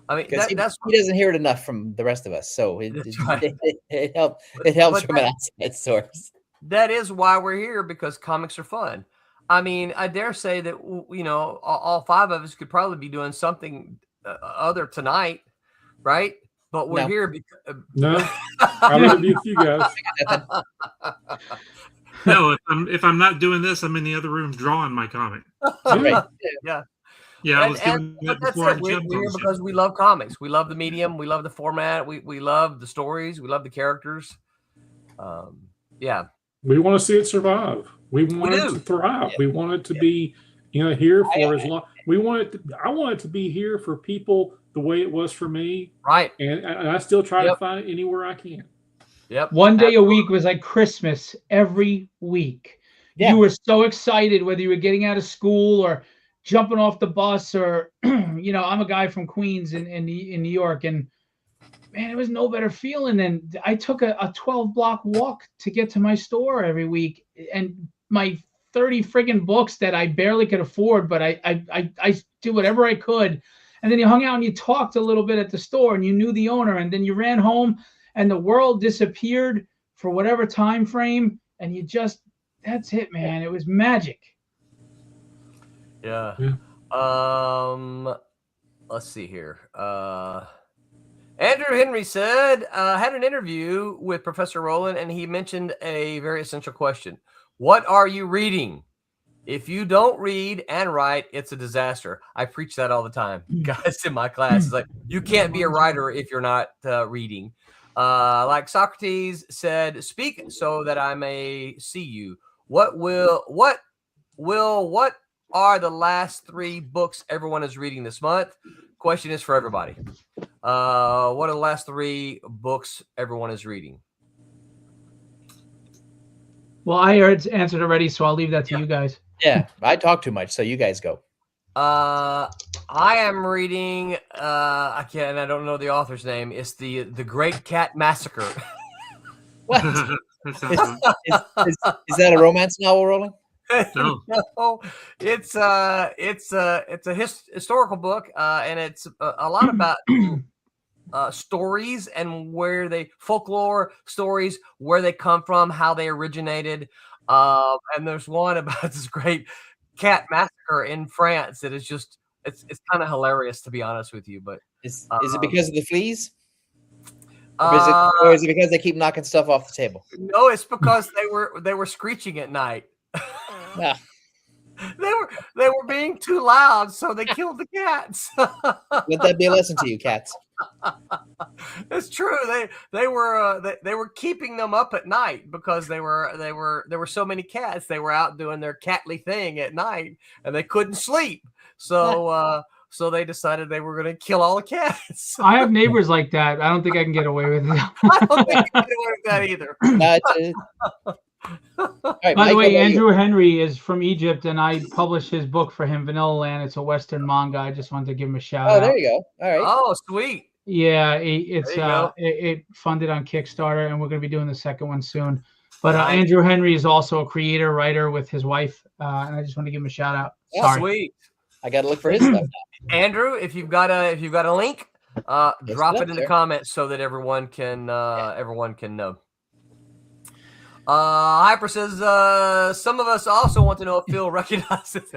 Speaker 3: I mean, he doesn't hear it enough from the rest of us, so it helps from an outside source.
Speaker 2: That is why we're here, because comics are fun. I mean, I dare say that, you know, all five of us could probably be doing something other tonight, right? But we're here because
Speaker 4: I would be with you guys.
Speaker 6: No, if I'm not doing this, I'm in the other room drawing my comic.
Speaker 2: Yeah.
Speaker 6: I was doing that before.
Speaker 2: We're here because we love comics. We love the medium. We love the format. We love the stories. We love the characters.
Speaker 4: We want to see it survive. We want it to thrive. We want it to be, you know, here for as long. I want it to be here for people the way it was for me.
Speaker 2: Right.
Speaker 4: And I still try to find it anywhere I can.
Speaker 2: Yep.
Speaker 5: One day a week was like Christmas every week. You were so excited, whether you were getting out of school or jumping off the bus or, you know, I'm a guy from Queens in New York, and man, it was no better feeling than I took a 12-block walk to get to my store every week, and my 30 friggin' books that I barely could afford, but I did whatever I could. And then you hung out and you talked a little bit at the store and you knew the owner, and then you ran home and the world disappeared for whatever time frame, and you just, that's it, man. It was magic.
Speaker 2: Yeah. Let's see here. Andrew Henry said, had an interview with Professor Rowland, and he mentioned a very essential question. What are you reading? If you don't read and write, it's a disaster. I preach that all the time, guys, in my class. It's like, you can't be a writer if you're not reading. Like Socrates said, speak so that I may see you. What are the last 3 books everyone is reading this month? Question is for everybody. What are the last 3 books everyone is reading?
Speaker 5: Well, I answered already, so I'll leave that to you guys.
Speaker 3: Yeah, I talk too much, so you guys go.
Speaker 2: I am reading. I don't know the author's name. It's the Great Cat Massacre.
Speaker 3: What? Is that a romance novel, Rolling?
Speaker 2: No, it's a historical book, and it's a lot about stories and folklore stories, where they come from, how they originated. And there's one about this great cat massacre in France that is just it's kind of hilarious, to be honest with you. But
Speaker 3: is it because of the fleas? Or is it because they keep knocking stuff off the table?
Speaker 2: No, it's because they were screeching at night. They were being too loud, so they killed the cats.
Speaker 3: Let that be a lesson to you, cats.
Speaker 2: It's true. They were keeping them up at night because there were so many cats. They were out doing their catly thing at night, and they couldn't sleep. So so they decided they were going to kill all the cats.
Speaker 5: I have neighbors like that. I don't think I can get away with it.
Speaker 2: I don't think you can get away with that either.
Speaker 3: All right,
Speaker 5: By the
Speaker 3: Mike,
Speaker 5: way,
Speaker 3: what about
Speaker 5: Andrew Henry is from Egypt, and I published his book for him, Vanilla Land. It's a Western manga. I just wanted to give him a shout
Speaker 3: you? Oh,
Speaker 5: out.
Speaker 3: there you go. All right.
Speaker 2: Oh, sweet.
Speaker 5: Yeah, it's
Speaker 2: There you go.
Speaker 5: it funded on Kickstarter, and we're going to be doing the second one soon. But
Speaker 2: Nice.
Speaker 5: Andrew Henry is also a creator, writer with his wife, and I just want to give him a shout out.
Speaker 3: Yeah,
Speaker 5: Sorry.
Speaker 2: Sweet.
Speaker 3: I got to look for his stuff now.
Speaker 2: Andrew, if you've got a link, drop
Speaker 3: it
Speaker 2: it
Speaker 3: up
Speaker 2: in the
Speaker 3: there.
Speaker 2: comments so that everyone can know. Hyper says some of us also want to know if Phil recognizes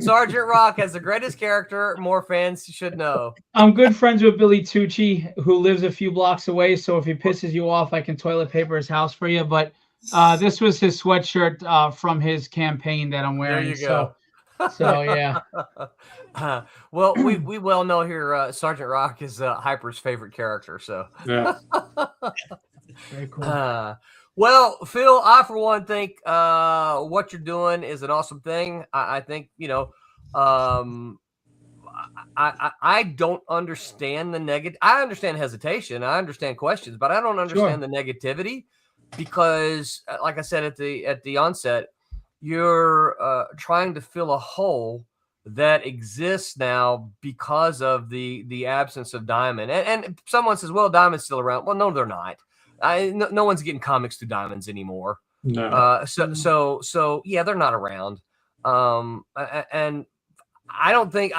Speaker 2: Sergeant Rock as the greatest character. More fans should know.
Speaker 5: I'm good friends with Billy Tucci, who lives a few blocks away. So if he pisses you off, I can toilet paper his house for you. But this was his sweatshirt from his campaign that I'm wearing.
Speaker 2: There you go.
Speaker 5: So yeah.
Speaker 2: Well, we well know here Sergeant Rock is Hyper's favorite character. So
Speaker 4: Yeah.
Speaker 5: Very cool.
Speaker 2: Well, Phil, I for one think what you're doing is an awesome thing. I think I don't understand the negative. I understand hesitation. I understand questions, but I don't understand the negativity because, like I said at the onset, you're trying to fill a hole that exists now because of the absence of Diamond. And someone says, "Well, Diamond's still around." Well, no, they're not. No one's getting comics through Diamonds anymore.
Speaker 4: No.
Speaker 2: So yeah, they're not around. And I don't think,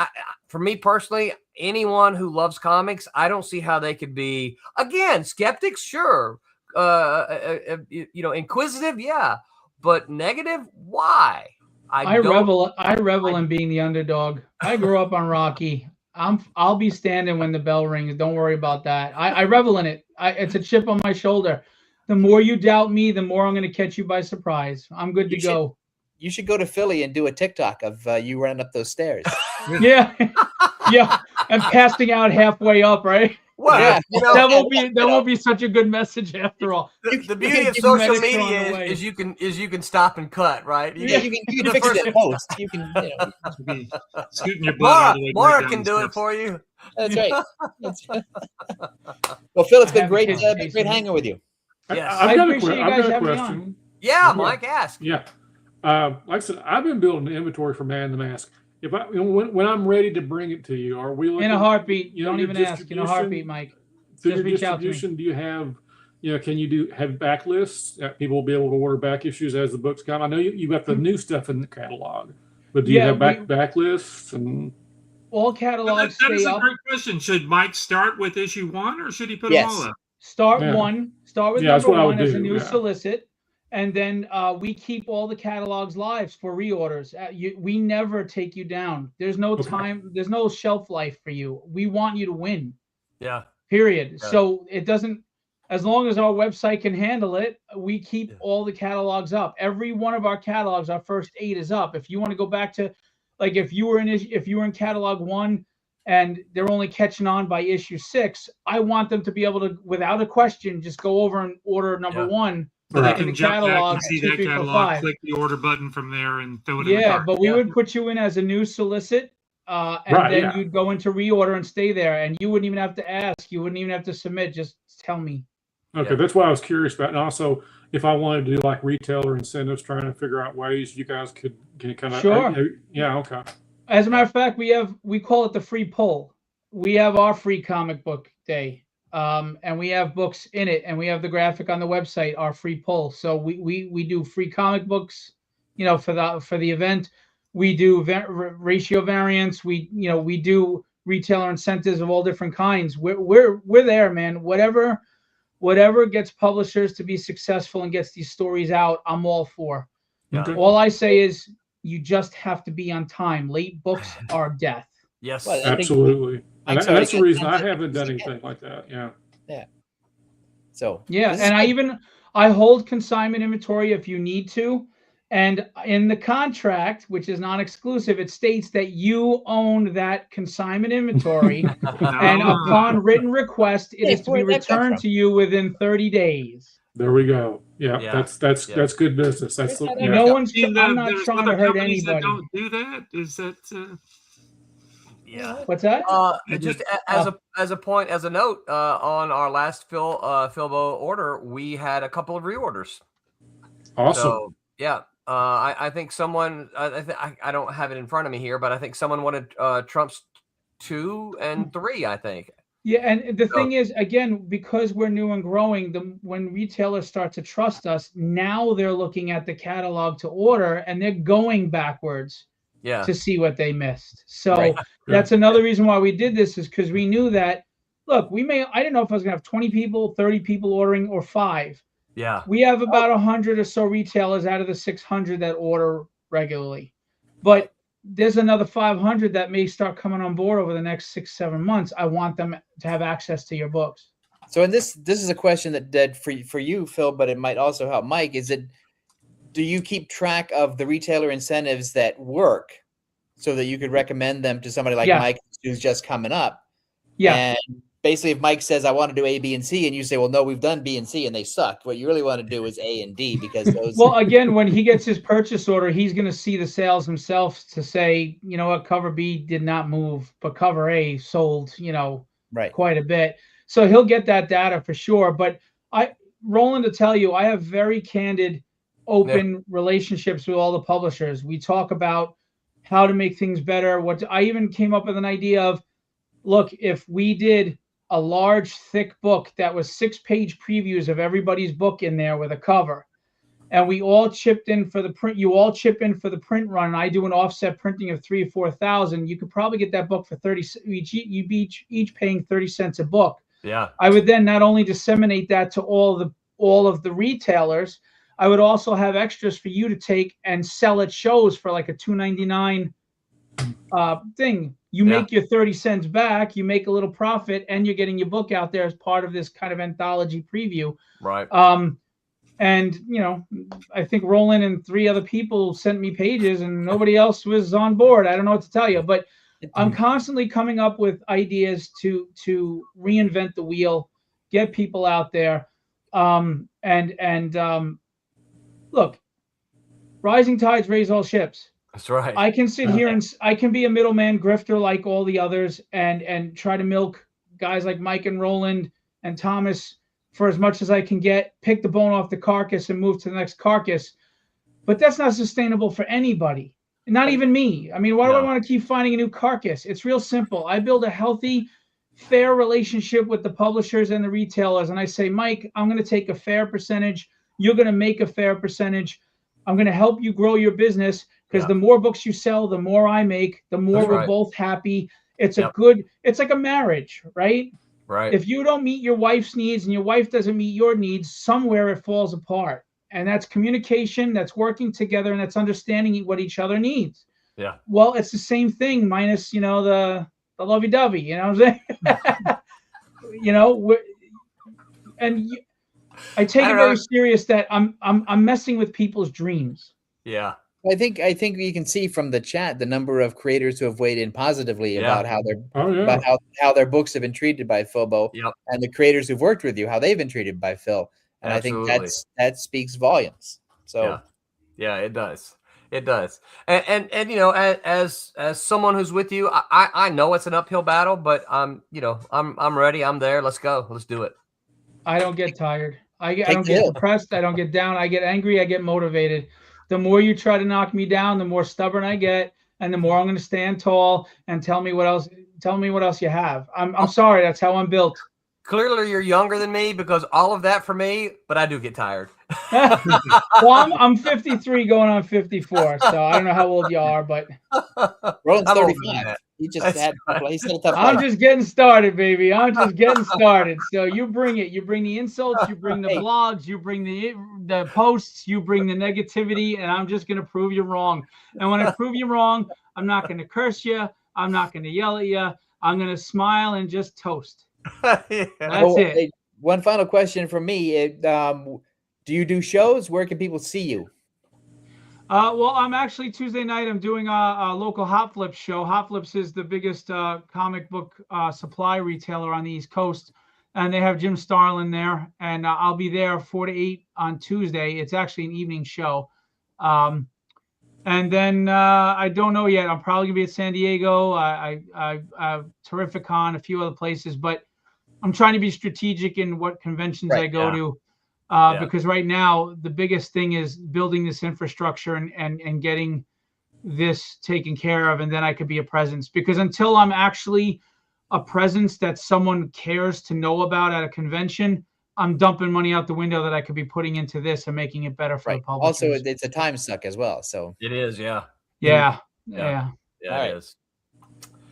Speaker 2: for me personally, anyone who loves comics, I don't see how they could be, again, skeptics, sure, inquisitive, yeah, but negative, why?
Speaker 5: I revel in being the underdog. I grew up on Rocky. I'll be standing when the bell rings. Don't worry about that. I revel in it. It's a chip on my shoulder. The more you doubt me, the more I'm going to catch you by surprise. I'm good to go.
Speaker 3: You should go to Philly and do a TikTok of you running up those stairs.
Speaker 5: Yeah, yeah, and passing out halfway up, right?
Speaker 2: Well,
Speaker 3: Yeah.
Speaker 5: That won't be such a good message after all.
Speaker 2: The beauty of
Speaker 3: you
Speaker 2: social
Speaker 5: medics are on the
Speaker 2: media
Speaker 5: way.
Speaker 2: is you can stop and cut, right?
Speaker 3: You can fix it in post. You can,
Speaker 6: Be scooting your butt all the way
Speaker 2: Mara
Speaker 6: down
Speaker 2: can
Speaker 6: the
Speaker 2: do it
Speaker 6: steps.
Speaker 2: for you.
Speaker 3: That's right. Well, Phil, it's
Speaker 5: I
Speaker 3: been
Speaker 5: have
Speaker 3: great,
Speaker 5: a chance,
Speaker 3: great
Speaker 5: Jason.
Speaker 3: hanging with you.
Speaker 2: Yes.
Speaker 5: I
Speaker 4: I've got
Speaker 5: appreciate you guys
Speaker 4: I've got a
Speaker 5: having me
Speaker 4: question.
Speaker 5: on.
Speaker 2: Yeah, Mike, ask.
Speaker 4: Yeah. Like I said, I've been building an inventory for Man in the Mask. If when I'm ready to bring it to you, are we looking
Speaker 5: In a heartbeat.
Speaker 4: you know,
Speaker 5: Don't
Speaker 4: your
Speaker 5: even ask. In a heartbeat,
Speaker 4: distribution?
Speaker 5: Mike.
Speaker 4: through
Speaker 5: Just
Speaker 4: your
Speaker 5: reach out to me.
Speaker 4: distribution? Do you have, can you have backlists that people will be able to order back issues as the books come? I know you got the new stuff in the catalog, but do you have backlists and
Speaker 5: All
Speaker 6: That
Speaker 5: catalogs
Speaker 6: is
Speaker 5: stay
Speaker 6: a
Speaker 5: up.
Speaker 6: great question. Should Mike start with issue 1 or should he put
Speaker 3: Yes.
Speaker 6: them all up?
Speaker 5: Start
Speaker 4: Yeah.
Speaker 5: one. Start with
Speaker 4: Yeah, that's
Speaker 5: number
Speaker 4: what I would
Speaker 5: one as a
Speaker 4: do,
Speaker 5: new
Speaker 4: yeah.
Speaker 5: solicit, and then we keep all the catalogs live for reorders. We never take you down. There's no
Speaker 4: Okay.
Speaker 5: time. There's no shelf life for you. We want you to win.
Speaker 2: Yeah.
Speaker 5: Period.
Speaker 2: Yeah.
Speaker 5: So it doesn't. As long as our website can handle it, we keep all the catalogs up. Every one of our catalogs, our first 8 is up. If you want to go back to, like, if you were in catalog 1 and they're only catching on by issue 6, I want them to be able to, without a question, just go over and order number 1.
Speaker 6: So they
Speaker 4: Right.
Speaker 6: can
Speaker 5: the
Speaker 6: jump back
Speaker 5: catalog,
Speaker 6: and see
Speaker 5: 2,
Speaker 6: that
Speaker 5: 3, 4,
Speaker 6: catalog,
Speaker 5: 5.
Speaker 6: click the order button from there and throw it in the
Speaker 5: Yeah,
Speaker 6: cart.
Speaker 5: but we
Speaker 2: Yeah.
Speaker 5: would put you in as a new solicit, and
Speaker 4: Right,
Speaker 5: then
Speaker 4: yeah.
Speaker 5: you'd go into reorder and stay there, and you wouldn't even have to ask. You wouldn't even have to submit. Just tell me.
Speaker 4: Okay,
Speaker 2: Yeah.
Speaker 4: that's what I was curious about. And also, if I wanted to do like retailer incentives, trying to figure out ways you guys can kind of.
Speaker 5: Sure.
Speaker 4: Yeah. Okay.
Speaker 5: As a matter of fact, we call it the free pull. We have our free comic book day, and we have books in it, and we have the graphic on the website, our free pull. So we do free comic books, for the event. We do ratio variants. We do retailer incentives of all different kinds. We're there, man. Whatever gets publishers to be successful and gets these stories out, I'm all for.
Speaker 2: Yeah.
Speaker 4: Okay.
Speaker 5: All I say is you just have to be on time. Late books are death.
Speaker 2: Yes.
Speaker 3: Well, I think
Speaker 4: Absolutely. And
Speaker 3: sorry,
Speaker 4: that's the reason I
Speaker 3: content
Speaker 4: haven't done
Speaker 3: again.
Speaker 4: anything like that. Yeah.
Speaker 3: So
Speaker 5: Yeah,
Speaker 3: this is
Speaker 5: and
Speaker 3: good.
Speaker 5: I hold consignment inventory if you need to. And in the contract, which is non-exclusive, it states that you own that consignment inventory, and upon written request, it is to be returned to you within 30 days.
Speaker 4: There we go. Yeah,
Speaker 2: Yeah.
Speaker 4: that's good business. That's
Speaker 5: No one's. I'm not
Speaker 6: there's
Speaker 5: trying
Speaker 6: other
Speaker 5: to hurt
Speaker 6: companies that
Speaker 5: anybody.
Speaker 6: don't do that. Is that?
Speaker 2: Yeah.
Speaker 5: What's that?
Speaker 2: Just as a point, as a note, on our last Philbo order, we had a couple of reorders.
Speaker 4: Awesome.
Speaker 2: So yeah, I think someone, I don't have it in front of me here, but I think someone wanted Trump's 2 and 3. I think.
Speaker 5: Yeah, and the thing is, again, because we're new and growing, when retailers start to trust us, now they're looking at the catalog to order, and they're going backwards to see what they missed. So that's another reason why we did this, is because we knew that, look, I didn't know if I was going to have 20 people, 30 people ordering, or 5.
Speaker 2: Yeah.
Speaker 5: We have about 100 or so retailers out of the 600 that order regularly. But there's another 500 that may start coming on board over the next 6-7 months. I want them to have access to your books.
Speaker 3: So, and this is a question that for you, Phil, but it might also help Mike. Is it, do you keep track of the retailer incentives that work so that you could recommend them to somebody like Mike who's just coming up?
Speaker 5: Yeah.
Speaker 3: And basically, if Mike says, I want to do A, B, and C, and you say, well, no, we've done B and C and they suck. What you really want to do is A and D, because those.
Speaker 5: Well, again, when he gets his purchase order, he's going to see the sales himself to say, you know what, cover B did not move, but cover A sold, quite a bit. So he'll get that data for sure. But Roland, to tell you, I have very candid, open relationships with all the publishers. We talk about how to make things better. I even came up with an idea of, look, if we did a large, thick book that was 6-page previews of everybody's book in there with a cover, and we all chipped in for the print, you all chip in for the print run, and I do an offset printing of 3,000 or 4,000, you could probably get that book for 30, you'd be each paying 30 cents a book.
Speaker 2: Yeah.
Speaker 5: I would then not only disseminate that to all of the retailers, I would also have extras for you to take and sell at shows for like a $2.99 thing. You make your 30 cents back, you make a little profit, and you're getting your book out there as part of this kind of anthology preview.
Speaker 2: Right.
Speaker 5: And I think Roland and 3 other people sent me pages, and nobody else was on board. I don't know what to tell you, but I'm constantly coming up with ideas to reinvent the wheel, get people out there. Look, rising tides raise all ships.
Speaker 2: That's right.
Speaker 5: I can sit here and I can be a middleman grifter like all the others and try to milk guys like Mike and Roland and Thomas for as much as I can get, pick the bone off the carcass and move to the next carcass. But that's not sustainable for anybody, not even me. I mean, why do I want to keep finding a new carcass? It's real simple. I build a healthy, fair relationship with the publishers and the retailers. And I say, Mike, I'm going to take a fair percentage. You're going to make a fair percentage. I'm going to help you grow your business. Because the more books you sell, the more I make, the more we're both happy. It's it's like a marriage, right?
Speaker 2: Right.
Speaker 5: If you don't meet your wife's needs and your wife doesn't meet your needs, somewhere it falls apart. And that's communication, that's working together, and that's understanding what each other needs.
Speaker 2: Yeah.
Speaker 5: Well, it's the same thing minus, the lovey-dovey, you know what I'm saying? I take it very serious that I'm messing with people's dreams.
Speaker 2: Yeah.
Speaker 3: I think you can see from the chat the number of creators who have weighed in positively about how about how their books have been treated by Philbo, and the creators who've worked with you, how they've been treated by Phil. And
Speaker 2: Absolutely.
Speaker 3: I think that speaks volumes. So
Speaker 2: yeah, it does. It does. And as someone who's with you, I know it's an uphill battle, but I'm ready. I'm there. Let's go. Let's do it.
Speaker 5: I don't get tired. I don't get depressed. I don't get down. I get angry. I get motivated. The more you try to knock me down, the more stubborn I get, and the more I'm going to stand tall and tell me what else you have. I'm sorry. That's how I'm built.
Speaker 2: Clearly, you're younger than me, because all of that for me, but I do get tired.
Speaker 5: Well, I'm 53 going on 54, so I don't know how old you are, but
Speaker 3: Roland's 35. He just had a tough
Speaker 5: I'm just getting started, baby. I'm just getting started. So you bring it. You bring the insults. You bring the blogs. You bring the posts. You bring the negativity, and I'm just going to prove you wrong. And when I prove you wrong, I'm not going to curse you. I'm not going to yell at you. I'm going to smile and just toast. That's it.
Speaker 3: One final question from me. Do you do shows? Where can people see you?
Speaker 5: Well, I'm actually Tuesday night. I'm doing a local Hot Flips show. Hot Flips is the biggest comic book supply retailer on the East Coast, and they have Jim Starlin there. And I'll be there 4 to 8 on Tuesday. It's actually an evening show. And then I don't know yet. I'm probably gonna be at San Diego, Terrificon, a few other places, but I'm trying to be strategic in what conventions I go to. Because right now the biggest thing is building this infrastructure and getting this taken care of, and then I could be a presence. Because until I'm actually a presence that someone cares to know about at a convention, I'm dumping money out the window that I could be putting into this and making it better for the public.
Speaker 3: Also, it's a time suck as well. So
Speaker 2: it is, yeah.
Speaker 5: Yeah.
Speaker 2: It is.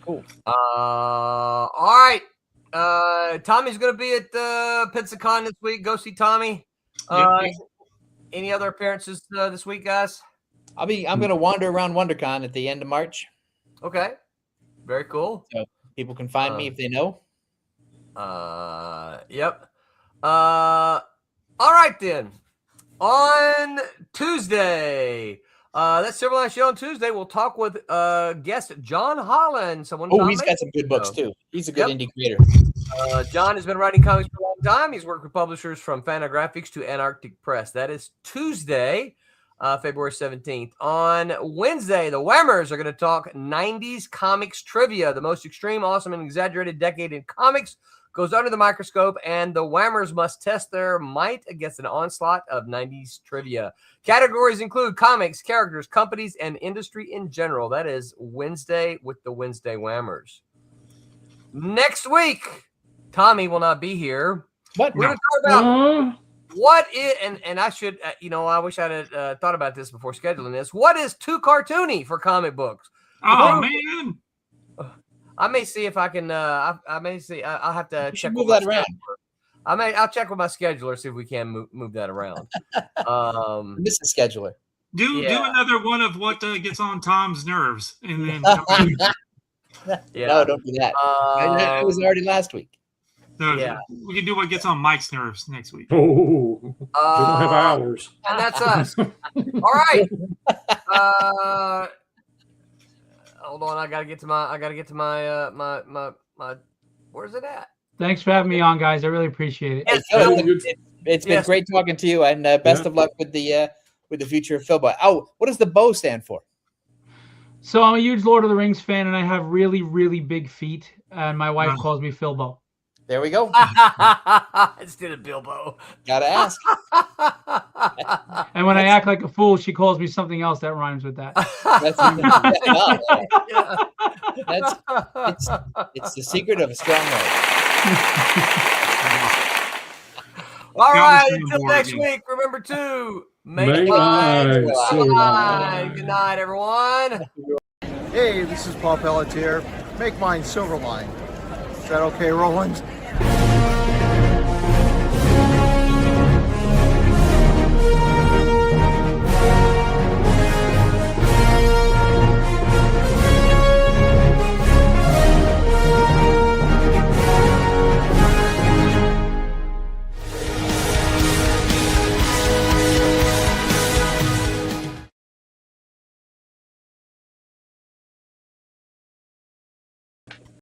Speaker 3: Cool.
Speaker 2: All right. Tommy's going to be at Pensacon this week. Go see Tommy. Any other appearances this week, guys?
Speaker 3: I'm going to wander around WonderCon at the end of March.
Speaker 2: Okay. Very cool.
Speaker 3: So people can find me if they know.
Speaker 2: Yep. All right then. On Tuesday, that's Silverline Show on Tuesday. We'll talk with guest John Holland.
Speaker 3: He's got some good books too. He's a good indie creator.
Speaker 2: John has been writing comics for a long time. He's worked with publishers from Fantagraphics to Antarctic Press. That is Tuesday, February 17th. On Wednesday, the Whammers are going to talk 90s comics trivia. The most extreme, awesome, and exaggerated decade in comics goes under the microscope, and the Whammers must test their might against an onslaught of 90s trivia. Categories include comics, characters, companies, and industry in general. That is Wednesday with the Wednesday Whammers. Next week, Tommy will not be here.
Speaker 3: What?
Speaker 2: We're going to talk about what is, and I should, I wish I had thought about this before scheduling this. What is too cartoony for comic books?
Speaker 1: Oh, man.
Speaker 2: I may see if I can. I may see. I'll have to check.
Speaker 3: Move that around.
Speaker 2: I'll check with my scheduler, see if we can move that around.
Speaker 3: This is scheduler.
Speaker 1: Do another one of what gets on Tom's nerves, and then
Speaker 3: No, don't do that. That was already last week.
Speaker 1: We can do what gets on Mike's nerves next week.
Speaker 4: Oh, we don't have hours.
Speaker 2: And that's us. All right. Hold on, I gotta get to my where's it at?
Speaker 5: Thanks for having me on, guys. I really appreciate it.
Speaker 3: It's been great talking to you, and best of luck with the future of Philbo. Oh, what does the bow stand for?
Speaker 5: So I'm a huge Lord of the Rings fan, and I have really, really big feet, and my wife calls me Philbo.
Speaker 3: There we go.
Speaker 2: Instead of Bilbo.
Speaker 3: Gotta ask.
Speaker 5: And when I act like a fool, she calls me something else that rhymes with that.
Speaker 3: It's the secret of a strong heart.
Speaker 2: All right, until next week, remember to make mine. Good night, everyone.
Speaker 7: Hey, this is Paul Pelletier. Make mine Silverline. Is that okay, Roland?